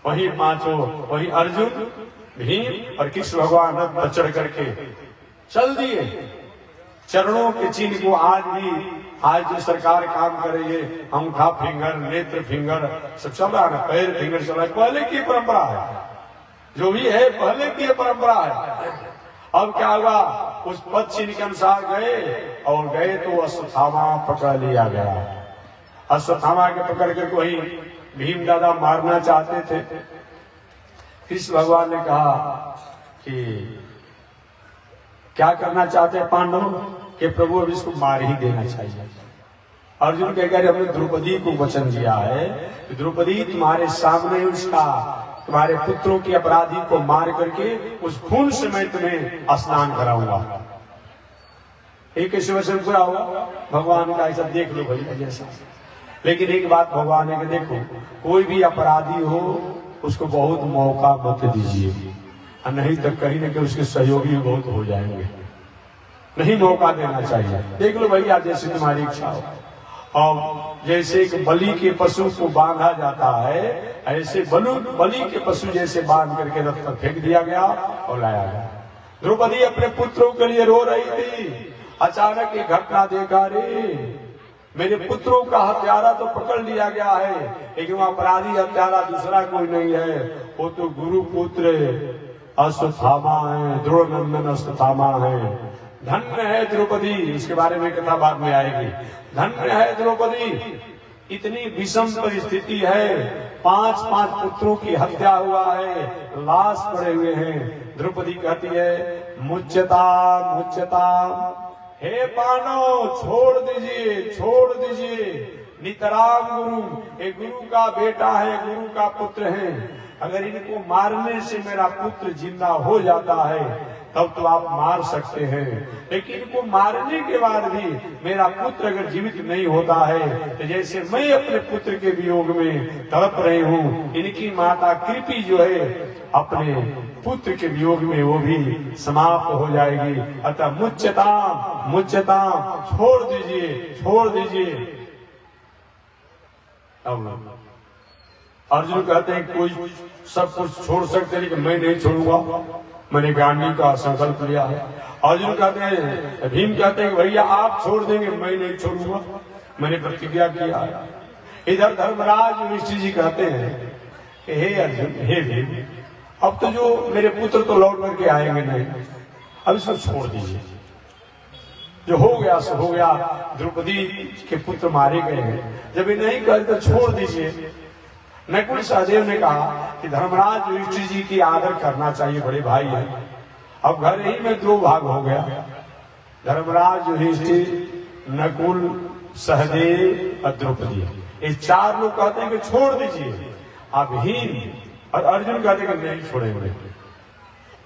वही पांचों, वही अर्जुन, भीम और कृष्ण भगवान रथ पर चढ़ करके चल दिए। चरणों के चिन्ह को आज भी, आज जो सरकार काम कर रही है, अंगूठा फिंगर, नेत्र फिंगर सब चल रहा है, पैर फिंगर चल रहा है, पहले की परंपरा है। जो भी है पहले की परंपरा है। अब क्या हुआ? उस पद चिन्ह के अनुसार गए और गए तो अश्वत्थामा पकड़ लिया गया। अश्वत्थामा के पकड़ कर वही भीम दादा मारना चाहते थे। कृष्ण भगवान ने कहा कि क्या करना चाहते हैं पांडव के प्रभु, अब इसको मार ही देना चाहिए। अर्जुन कहकर हमने द्रौपदी को वचन दिया है कि द्रौपदी तुम्हारे सामने उसका, तुम्हारे पुत्रों के अपराधी को मार करके उस खून से मैं तुम्हें स्नान कराऊंगा। एक कैसे वचन पूरा हुआ? भगवान का ऐसा देख लो भाई जैसा। लेकिन एक बात भगवान ने कि देखो, कोई भी अपराधी हो उसको बहुत मौका मत दीजिए, नहीं तो कहीं न कहीं उसके सहयोगी बहुत हो जाएंगे। नहीं मौका देना चाहिए। देख लो भैया जैसे तुम्हारी इच्छा हो। और जैसे एक बलि के पशु को बांधा जाता है, ऐसे बलि के पशु जैसे बांध करके रथ पर फेंक दिया गया और लाया गया। द्रौपदी अपने पुत्रों के लिए रो रही थी। अचानक एक घटना देखा, रे मेरे पुत्रों का हत्यारा तो पकड़ लिया गया है, लेकिन वह अपराधी हत्यारा दूसरा कोई नहीं है, वो तो गुरु पुत्र अश्वत्थामा है, द्रोणनंदन अश्वत्थामा है। धन्य है द्रौपदी, उसके बारे में कथा बाद में आएगी। धन्य है द्रौपदी, इतनी विषम परिस्थिति है, 5 पुत्रों की हत्या हुआ है, लाश पड़े हुए हैं। द्रौपदी कहती है, मुच्यता मुच्यता, हे पांडव छोड़ दीजिए, छोड़ दीजिए। नितराम गुरु, एक गुरु का बेटा है, गुरु का पुत्र है, अगर इनको मारने से मेरा पुत्र जिंदा हो जाता है तब तो आप मार सकते हैं, लेकिन इनको मारने के बाद भी मेरा पुत्र अगर जीवित नहीं होता है तो जैसे मैं अपने पुत्र के वियोग में तड़प रही हूँ, इनकी माता कृपी जो है अपने पुत्र के वियोग में वो भी समाप्त हो जाएगी। अतः मुच्यताम मुच्यताम, छोड़ दीजिए, छोड़ दीजिए। अब अर्जुन कहते हैं कोई सब कुछ छोड़ सकते, लेकिन मैं नहीं छोड़ूंगा, मैंने गांधी का संकल्प लिया है। अर्जुन कहते हैं, भीम कहते हैं भैया आप छोड़ देंगे, मैं नहीं छोड़ूंगा, मैंने प्रतिज्ञा किया है। इधर धर्मराज युधिष्ठिर जी कहते हैं, हे अर्जुन, हे भीम, अब तो जो मेरे पुत्र तो लौट करके आएंगे नहीं, अब इसको छोड़ दीजिए, जो हो गया सो हो गया। द्रौपदी के पुत्र मारे गए हैं, जब ये नहीं करे तो छोड़ दीजिए। नकुल सहदेव ने कहा कि धर्मराज युधिष्ठिर जी की आदर करना चाहिए, बड़े भाई हैं। अब घर ही में 2 भाग हो गया, धर्मराज युधिष्ठिर, नकुल, सहदेव और द्रौपदी। ये 4 लोग कहते हैं कि छोड़ दीजिए। अब भीम और अर्जुन कहते हैं कि नहीं छोड़ेंगे।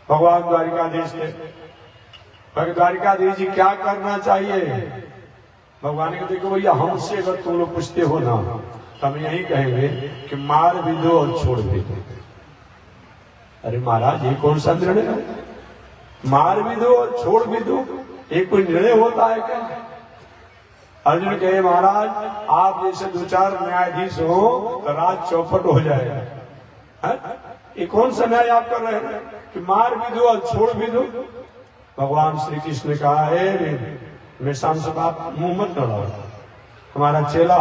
भगवान द्वारिकाधीश थे, द्वारिकाधीश जी क्या करना चाहिए? भगवान ने देखो भैया, हमसे अगर तुम लोग पूछते हो ना तो हम यही कहेंगे कि मार भी दो और छोड़ भी दो। अरे महाराज, ये कौन सा निर्णय है? मार भी दो और छोड़ भी दो, ये कोई निर्णय होता है क्या? अर्जुन कहे, महाराज आप जैसे 2-4 न्यायाधीश हो तो राज चौपट हो जाएगा। ये कौन सा न्याय आप कर रहे हैं कि मार भी दो और छोड़ भी दो? भगवान श्री कृष्ण ने कहा है, मैं सांसद आप मुंह मत लड़ाओ, हमारा चेला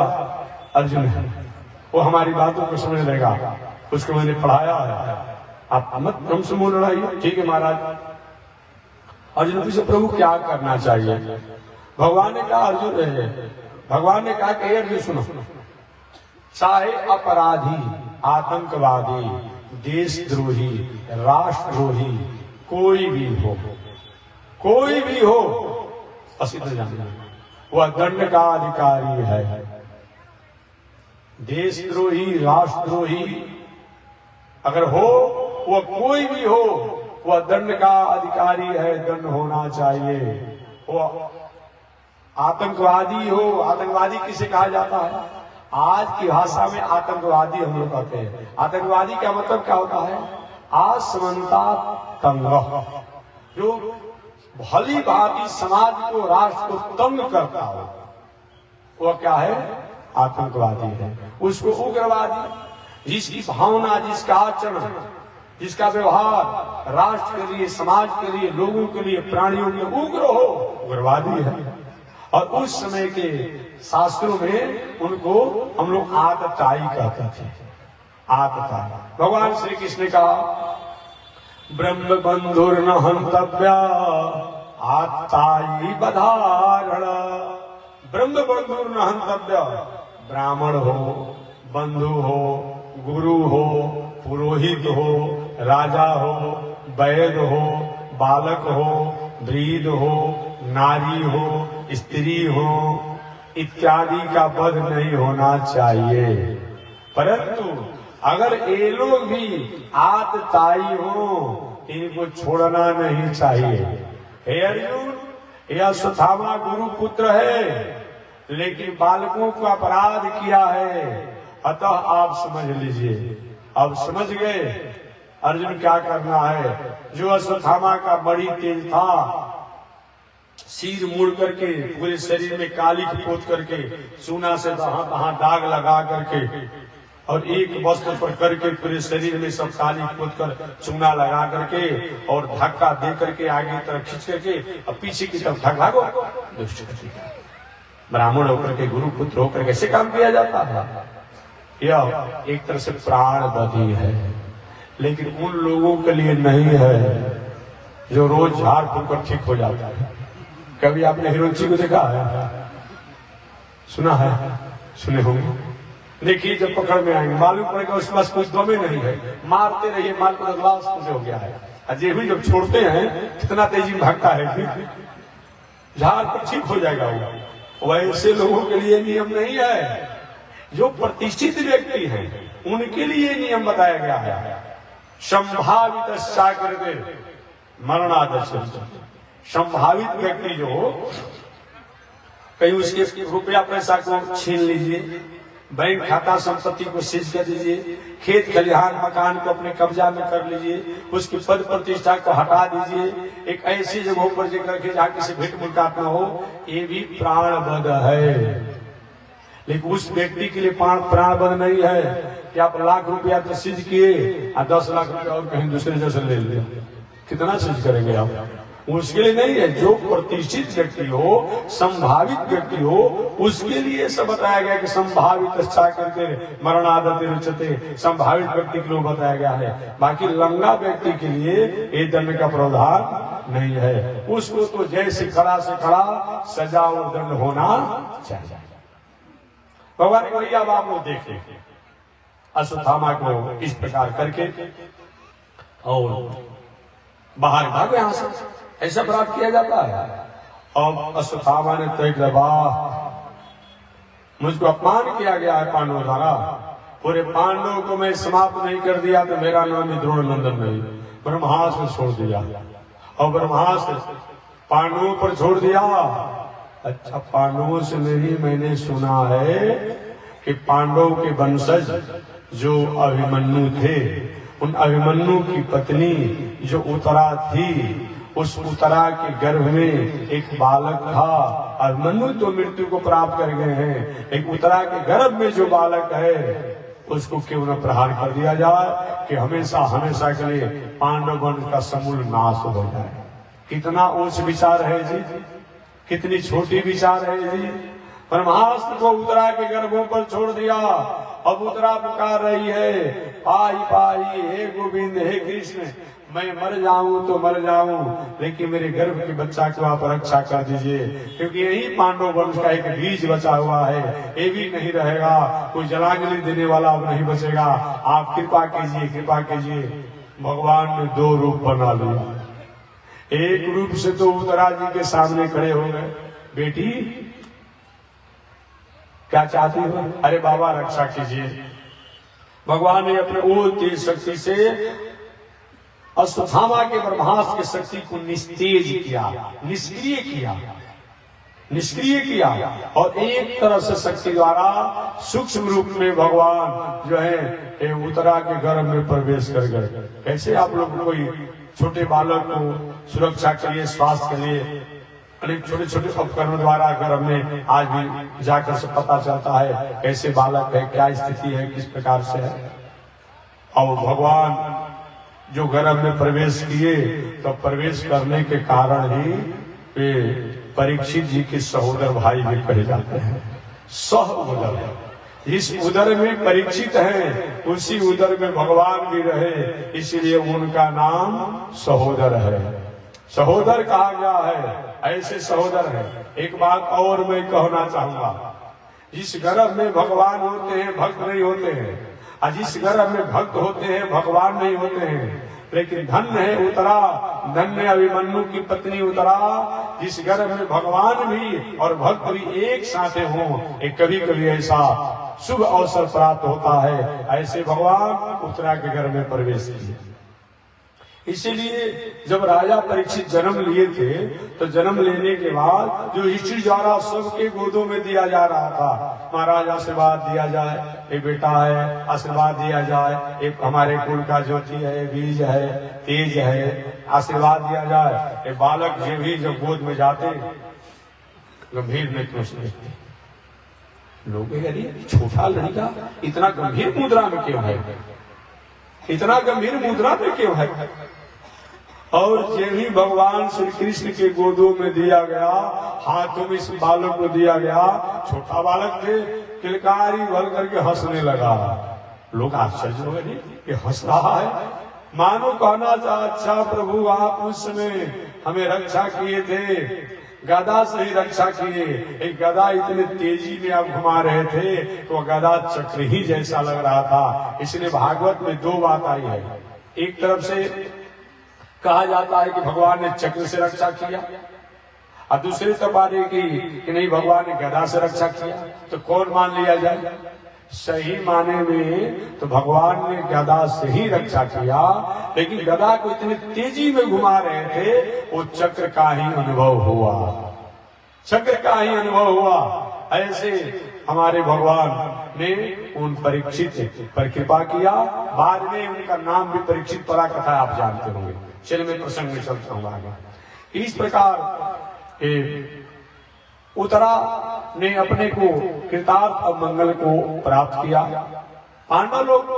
अर्जुन है, वो हमारी बातों को समझ लेगा, उसको मैंने पढ़ाया है, आप मत हमसे मुंह लड़ाइए। ठीक है महाराज। अर्जुन पूछे, प्रभु क्या करना चाहिए? भगवान ने कहा, भगवान ने कहा कि अर्जुन सुनो, चाहे अपराधी, आतंकवादी, देशद्रोही, राष्ट्रद्रोही कोई भी हो, असिद्ध जानना वह दंड का अधिकारी है। देशद्रोही, राष्ट्रद्रोही अगर हो, वह कोई भी हो, वह दंड का अधिकारी है, दंड होना चाहिए। वो आतंकवादी हो, आतंकवादी किसे कहा जाता है? आज की भाषा में आतंकवादी हम लोग कहते हैं। आतंकवादी का मतलब क्या होता है? आसमंता तंग, जो भली भांति समाज को, राष्ट्र को तंग करता हो, वह क्या है? आतंकवादी है। उसको उग्रवादी, जिसकी भावना, जिसका आचरण, जिसका व्यवहार राष्ट्र के लिए, समाज के लिए, लोगों के लिए, प्राणियों के उग्र हो, उग्रवादी है। और उस समय के शास्त्रों में उनको हम लोग आतताई कहते थे। आतताई। भगवान श्री कृष्ण ने कहा, ब्रह्म बंधुर न हंतव्या आतताई बधारण। ब्रह्म बंधुर न हंतव्या, ब्राह्मण हो, बंधु हो, गुरु हो, पुरोहित हो, राजा हो, वैद्य हो, बालक हो, वृद्ध हो, नारी हो, स्त्री हो, इत्यादि का वध नहीं होना चाहिए। परंतु अगर ये लोग भी आतताई हो, इनको छोड़ना नहीं चाहिए। हे अर्जुन, यह अश्वत्थामा गुरु पुत्र है, लेकिन बालकों को अपराध किया है, अतः आप समझ लीजिए। अब समझ गए अर्जुन क्या करना है। जो अश्वत्थामा का बड़ी तेज था, सिर मुड़ करके पूरे शरीर में काली पोत करके चूना से तहां दाग लगा करके और एक वस्त्र पर करके पूरे शरीर में सब काली पोत कर चूना लगा करके और धक्का दे करके आगे तरफ खींच करके और पीछे की तरफ भागो। दुष्ट गति का ब्राह्मण होकर के गुरु पुत्र होकर कैसे काम किया जाता है? यह एक तरह से प्राण बधी है, लेकिन उन लोगों के लिए नहीं है जो रोज झाड़ फूक कर ठीक हो जाता है। कभी आपने हिरोची को देखा है? सुना है? सुने होंगे। देखिए जब पकड़ में आएंगे मालूम पड़ेगा उसके पास कुछ दमे नहीं है, मारते रहिए, माल को ग्लास हो गया है। अजय भी जब छोड़ते हैं कितना तेजी में भागता है, झाड़ पर ठीक हो जाएगा वो। वैसे लोगों के लिए नियम नहीं है। जो प्रतिष्ठित व्यक्ति हैं उनके लिए नियम बताया गया है। संभावित मरणादश। संभावित व्यक्ति जो कहीं उसके रुपया पैसा को छीन लीजिए, बैंक खाता संपत्ति को सीज कर दीजिए, खेत खलिहान मकान को अपने कब्जा में कर लीजिए, उसकी पद प्रतिष्ठा को हटा दीजिए, एक ऐसी जगहों पर जाकर के जहाँ किसी भेंट मुलाकात न हो, ये भी प्राणबध है। लेकिन उस व्यक्ति के लिए प्राणबध नहीं है कि आप लाख रुपया तो सीज किए और 10 लाख रुपया और कहीं दूसरे जैसे ले लिया, कितना सीज करेंगे आप? उसके लिए नहीं है। जो प्रतिष्ठित व्यक्ति हो, संभावित व्यक्ति हो, उसके लिए सब बताया गया कि संभावित अच्छा करके मरणादते रुचते, संभावित व्यक्ति के लिए बताया गया है। बाकी लंगा व्यक्ति के लिए ये दंड का प्रावधान नहीं है। उसको तो जैसे खड़ा से खड़ा सजा और दंड होना चाहिए। भगवान को अब आप लोग देखें अश्वत्थामा को इस प्रकार करके और बाहर भागो यहां से, ऐसा प्राप्त किया जाता है। और अश्वत्थामा ने तय किया, मुझको अपमान किया गया है पांडवों द्वारा, पूरे पांडवों को मैं समाप्त नहीं कर दिया तो मेरा नाम द्रोण नंदन नहीं। ब्रह्मास्त्र छोड़ दिया और ब्रह्मास्त्र पांडवों पर छोड़ दिया। अच्छा, पांडवों से नहीं, मैंने सुना है कि पांडवों के वंशज जो अभिमन्यु थे, उन अभिमन्यु की पत्नी जो उत्तरा थी, उस उत्तरा के गर्भ में एक बालक था। अभिमन्यु तो मृत्यु को प्राप्त कर गए हैं, एक उत्तरा के गर्भ में जो बालक है उसको क्यों न प्रहार कर दिया जाए कि हमेशा हमेशा के लिए पांडव वंश का समूल नाश हो जाए। कितना उच्च विचार है जी, कितनी छोटी विचार है जी। ब्रह्मास्त्र को उत्तरा के गर्भों पर छोड़ दिया। अब उत्तरा पुकार रही है, पाई पाई हे गोविंद, हे कृष्ण, मैं मर जाऊं तो मर जाऊं, लेकिन मेरे गर्भ के बच्चा को आप रक्षा कर दीजिए, क्योंकि यही पांडव वंश का एक बीज बचा हुआ है, ये भी नहीं रहेगा, कोई जलांजलि देने वाला अब नहीं बचेगा, आप कृपा कीजिए, कृपा कीजिए। भगवान ने 2 रूप बना लिया। एक रूप से तो उत्तरा जी के सामने खड़े हो गए, बेटी क्या चाहती हो? अरे बाबा रक्षा कीजिए। भगवान ने अपने वो तेज शक्ति से अश्वत्थामा के ब्रह्मास्त्र की शक्ति को निस्तेज किया, निष्क्रिय किया, निष्क्रिय किया। और एक तरह से शक्ति द्वारा सूक्ष्म रूप में भगवान जो है उत्तरा के गर्भ में प्रवेश कर गए। कैसे आप लोग कोई छोटे बालक को सुरक्षा के लिए, स्वास्थ्य के लिए अनेक छोटे छोटे उपकरणों द्वारा गर्भ में आज भी जाकर से पता चलता है कैसे बालक है, क्या स्थिति है, किस प्रकार से है। और भगवान जो गर्भ में प्रवेश किए तो प्रवेश करने के कारण ही वे परीक्षित जी के सहोदर भाई भी कहे जाते हैं। सह उदर, इस उदर में परीक्षित है, उसी उदर में भगवान भी रहे, इसलिए उनका नाम सहोदर है। सहोदर कहा गया है, ऐसे सहोदर है। एक बात और मैं कहना चाहूंगा, जिस गर्भ में भगवान होते हैं भक्त नहीं होते हैं, और जिस गर्भ में भक्त होते हैं भगवान नहीं होते हैं। लेकिन धन्य है उत्तरा, धन्य अभिमन्यु की पत्नी उत्तरा, जिस गर्भ में भगवान भी और भक्त भी एक साथ हों। एक कभी कभी ऐसा शुभ अवसर प्राप्त होता है, ऐसे भगवान उत्तरा के गर्भ में प्रवेश किए। इसीलिए जब राजा परीक्षित जन्म लिए थे तो जन्म लेने के बाद जो हिस्ट्री द्वारा सबके गोदों में दिया जा रहा था, महाराज आशीर्वाद दिया जाए, एक बेटा है आशीर्वाद दिया जाए, एक हमारे कुल का ज्योति है, बीज है, तेज है, आशीर्वाद दिया जाए। एक बालक जो भी जब गोद में जाते गंभीर नेत्रों से देखते लोग, अरे छोटा लड़का इतना गंभीर मुद्रा में क्यों है, इतना गंभीर मुद्रा में क्यों है। और जो भी भगवान श्री कृष्ण के गोदों में दिया गया, हाथों में इस बालक को दिया गया, छोटा बालक थे, किलकारी भर करके हंसने लगा। लोग आश्चर्य हो गए, ये हंस रहा है, मानो कहना था अच्छा प्रभु आप उस समय हमें रक्षा किए थे, गदा से ही रक्षा किए, एक गदा इतने तेजी में आप घुमा रहे थे तो गदा चक्र ही जैसा लग रहा था। इसलिए भागवत में दो बात आई है, एक तरफ से कहा जाता है कि भगवान ने चक्र से रक्षा किया, और दूसरी तरफ आ रही कि नहीं भगवान ने गदा से रक्षा किया। तो कौन मान लिया जाए? सही माने में तो भगवान ने गदा से ही रक्षा किया, लेकिन गदा को इतनी तेजी में घुमा रहे थे वो चक्र का ही अनुभव हुआ, चक्र का ही अनुभव हुआ। ऐसे हमारे भगवान ने उन परीक्षित पर कृपा किया, बाद में उनका नाम भी परीक्षित पड़ा, कथा आप जानते होंगे। चलिए मैं प्रसंग में चलता हूँ आगे। इस प्रकार उत्तरा ने अपने को कृतार्थ और मंगल को प्राप्त किया। पांडव लोग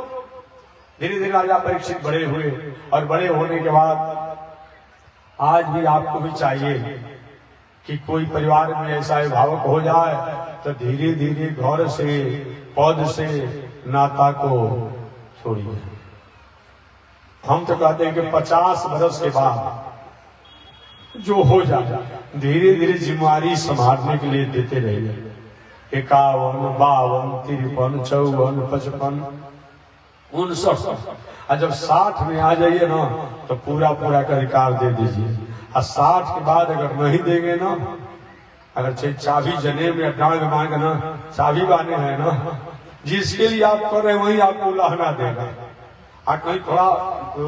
धीरे धीरे राजा परीक्षित बड़े हुए, और बड़े होने के बाद आज भी आपको भी चाहिए कि कोई परिवार में ऐसा अभिभावक हो जाए तो धीरे धीरे घर से पद से नाता को छोड़िए। हम तो कहते हैं कि 50 वर्ष के बाद जो हो जाए धीरे धीरे जिम्मेवारी संभालने के लिए देते रहिए। 51, 52, 53, 54, 55, 59, और जब 60 में आ जाइए ना तो पूरा पूरा का अधिकार दे दीजिए। और 60 के बाद अगर नहीं देंगे ना, अगर चाबी जने में डांग मांगे ना, चाबी बाने हैं ना, जिसके लिए आप कर रहे हैं वही आपको लाहना देगा। और कहीं थोड़ा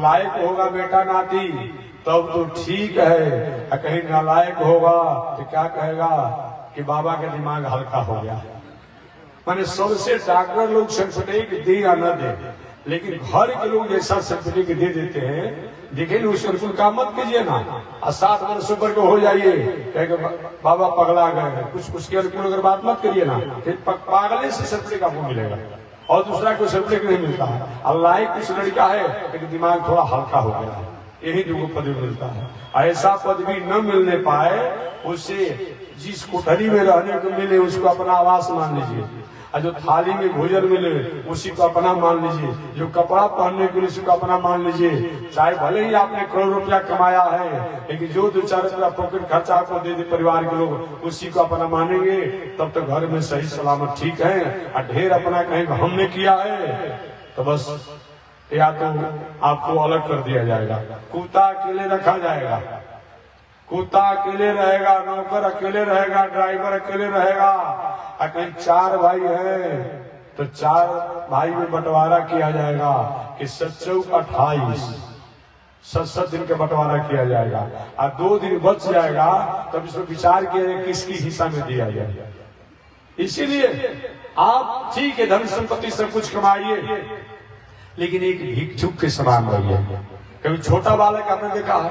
लायक होगा बेटा नाती तब तो ठीक है, और कहीं नालायक होगा तो क्या कहेगा कि बाबा का दिमाग हल्का हो गया। माने सबसे डॉक्टर लोग सर्टिफिकेट दे या न दे, लेकिन घर के लोग ऐसा सर्टिफिकेट दे देते हैं, देखिए उसको बिल्कुल काम मत कीजिए ना, और 60 वर्ष ऊपर के हो जाइए कहेगा बाबा पगला गए, कुछ उसके अनुकूल अगर बात मत करिए ना, फिर पागले से सर्टिफिकेट आपको मिलेगा और दूसरा कोई सर्टिफिकेट नहीं मिलता है। अल्लाह कुछ लड़का है लेकिन दिमाग थोड़ा हल्का हो गया है, यही जो पद मिलता है। ऐसा पद भी न मिलने पाए, उससे जिस कोठरी में रहने को मिले उसको अपना आवास मान लीजिए, और जो थाली में भोजन मिले उसी को अपना मान लीजिए, जो कपड़ा पहनने के लिए उसी को अपना मान लीजिए। चाहे भले ही आपने करोड़ रुपया कमाया है, लेकिन जो 2-4 रुपया पॉकेट खर्चा आपको दे दे परिवार के लोग, उसी को अपना मानेंगे, तब तो घर में सही सलामत ठीक है। और ढेर अपना कहें हमने किया है तो बस या तो आपको अलग कर दिया जाएगा, कुत्ता अकेले रखा जाएगा, कुत्ता अकेले रहेगा, नौकर अकेले रहेगा, ड्राइवर अकेले रहेगा। और कहीं 4 भाई हैं तो 4 भाई में बंटवारा किया जाएगा कि 7-28 7 दिन का बंटवारा किया जाएगा, और 2 दिन बच जाएगा तब इसमें विचार किया जाए किसकी हिस्सा में दिया जाए। इसीलिए आप ठीक है धन संपत्ति सब कुछ कमाइए, लेकिन एक भिक्षुक के समान रहिए। कभी छोटा बालक आपने देखा है,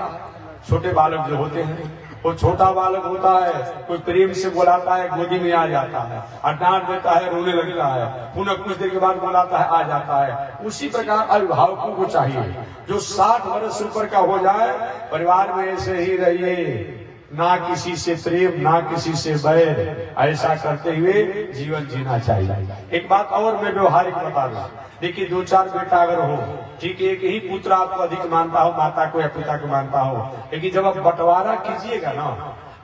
छोटे बालक जो होते हैं वो छोटा बालक होता है, कोई प्रेम से बुलाता है गोदी में आ जाता है, और डांट देता है रोने लगता है, पुनः कुछ देर के बाद बुलाता है आ जाता है। उसी प्रकार अभिभावकों को चाहिए जो 60 वर्ष ऊपर का हो जाए, परिवार में ऐसे ही रहिए, ना किसी से प्रेम ना किसी से बैर, ऐसा करते हुए जीवन जीना चाहिए। एक बात और मैं व्यवहारिक बता दूं, देखिए 2-4 बेटा अगर हो, ठीक है, एक ही पुत्र आपको अधिक मानता हो, माता को या पिता को मानता हो, लेकिन जब आप बंटवारा कीजिएगा ना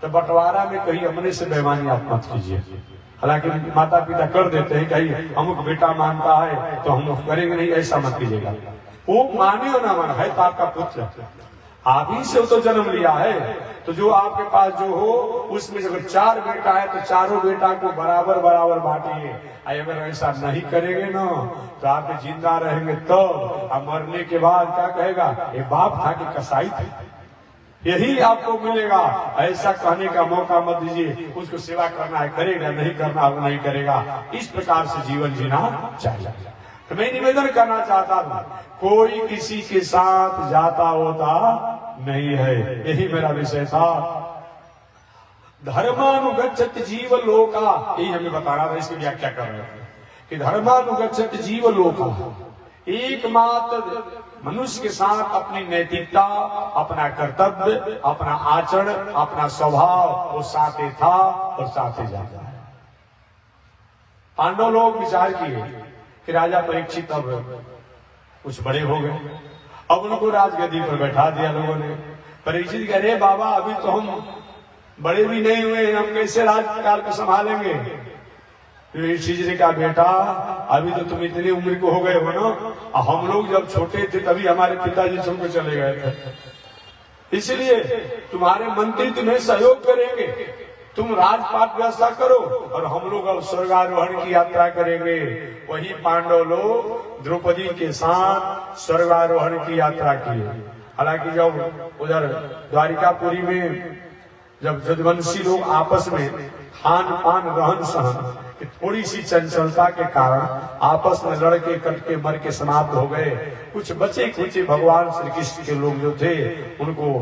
तो बंटवारा में कहीं अपने से बेईमानी आप मत कीजिए। हालांकि माता पिता कर देते हैं, कहीं हमको बेटा मानता है तो हम करेंगे नहीं, ऐसा मत कीजिएगा। वो माने हो ना माने है तो आपका पुत्र, आप ही से तो जन्म लिया है, तो जो आपके पास जो हो उसमें अगर 4 बेटा है तो चारों बेटा को बराबर बराबर बांटिए। अगर ऐसा नहीं करेंगे ना तो आप जिंदा रहेंगे तो अब मरने के बाद क्या कहेगा, ये बाप था कि कसाई थे, यही आपको मिलेगा। ऐसा कहने का मौका मत दीजिए। उसको सेवा करना है करेगा, नहीं करना है नहीं करेगा। इस प्रकार से जीवन जीना चाहिए। तो मैं निवेदन करना चाहता हूं, कोई किसी के साथ जाता होता नहीं है, यही मेरा विषय था। धर्मानुगच्छत जीव लोका, यही हमें बताना था, इसकी व्याख्या कर रहे थे कि धर्मानुगच्छत जीव लोका, एकमात्र मनुष्य के साथ अपनी नैतिकता, अपना कर्तव्य, अपना आचरण, अपना स्वभाव वो साथे था और साथे जाता है। पांडव लोग विचार किए कि राजा परीक्षित अब कुछ बड़े हो गए, अब उनको राजगद्दी पर बैठा दिया लोगों ने। परीक्षित कह रहे बाबा अभी तो हम बड़े भी नहीं हुए, हम कैसे राजकाल को संभालेंगे। ऋषि का बेटा अभी तो तुम इतनी उम्र को हो गए हो ना, हम लोग जब छोटे थे तभी हमारे पिताजी सबको चले गए थे, इसलिए तुम्हारे मंत्री तुम्हें सहयोग करेंगे, तुम राजपाट व्यवस्था करो और हम लोग अब स्वर्गारोहण की यात्रा करेंगे। वही पांडव लोग द्रौपदी के साथ स्वर्गारोहण की यात्रा किए। हालांकि जब उधर द्वारिकापुरी में जब यदुवंशी लोग आपस में खान पान रहन सहन कि थोड़ी सी चंचलता के कारण आपस में लड़के कटके मर के समाप्त हो गए। कुछ बचे खुचे भगवान श्री कृष्ण के लोग जो थे उनको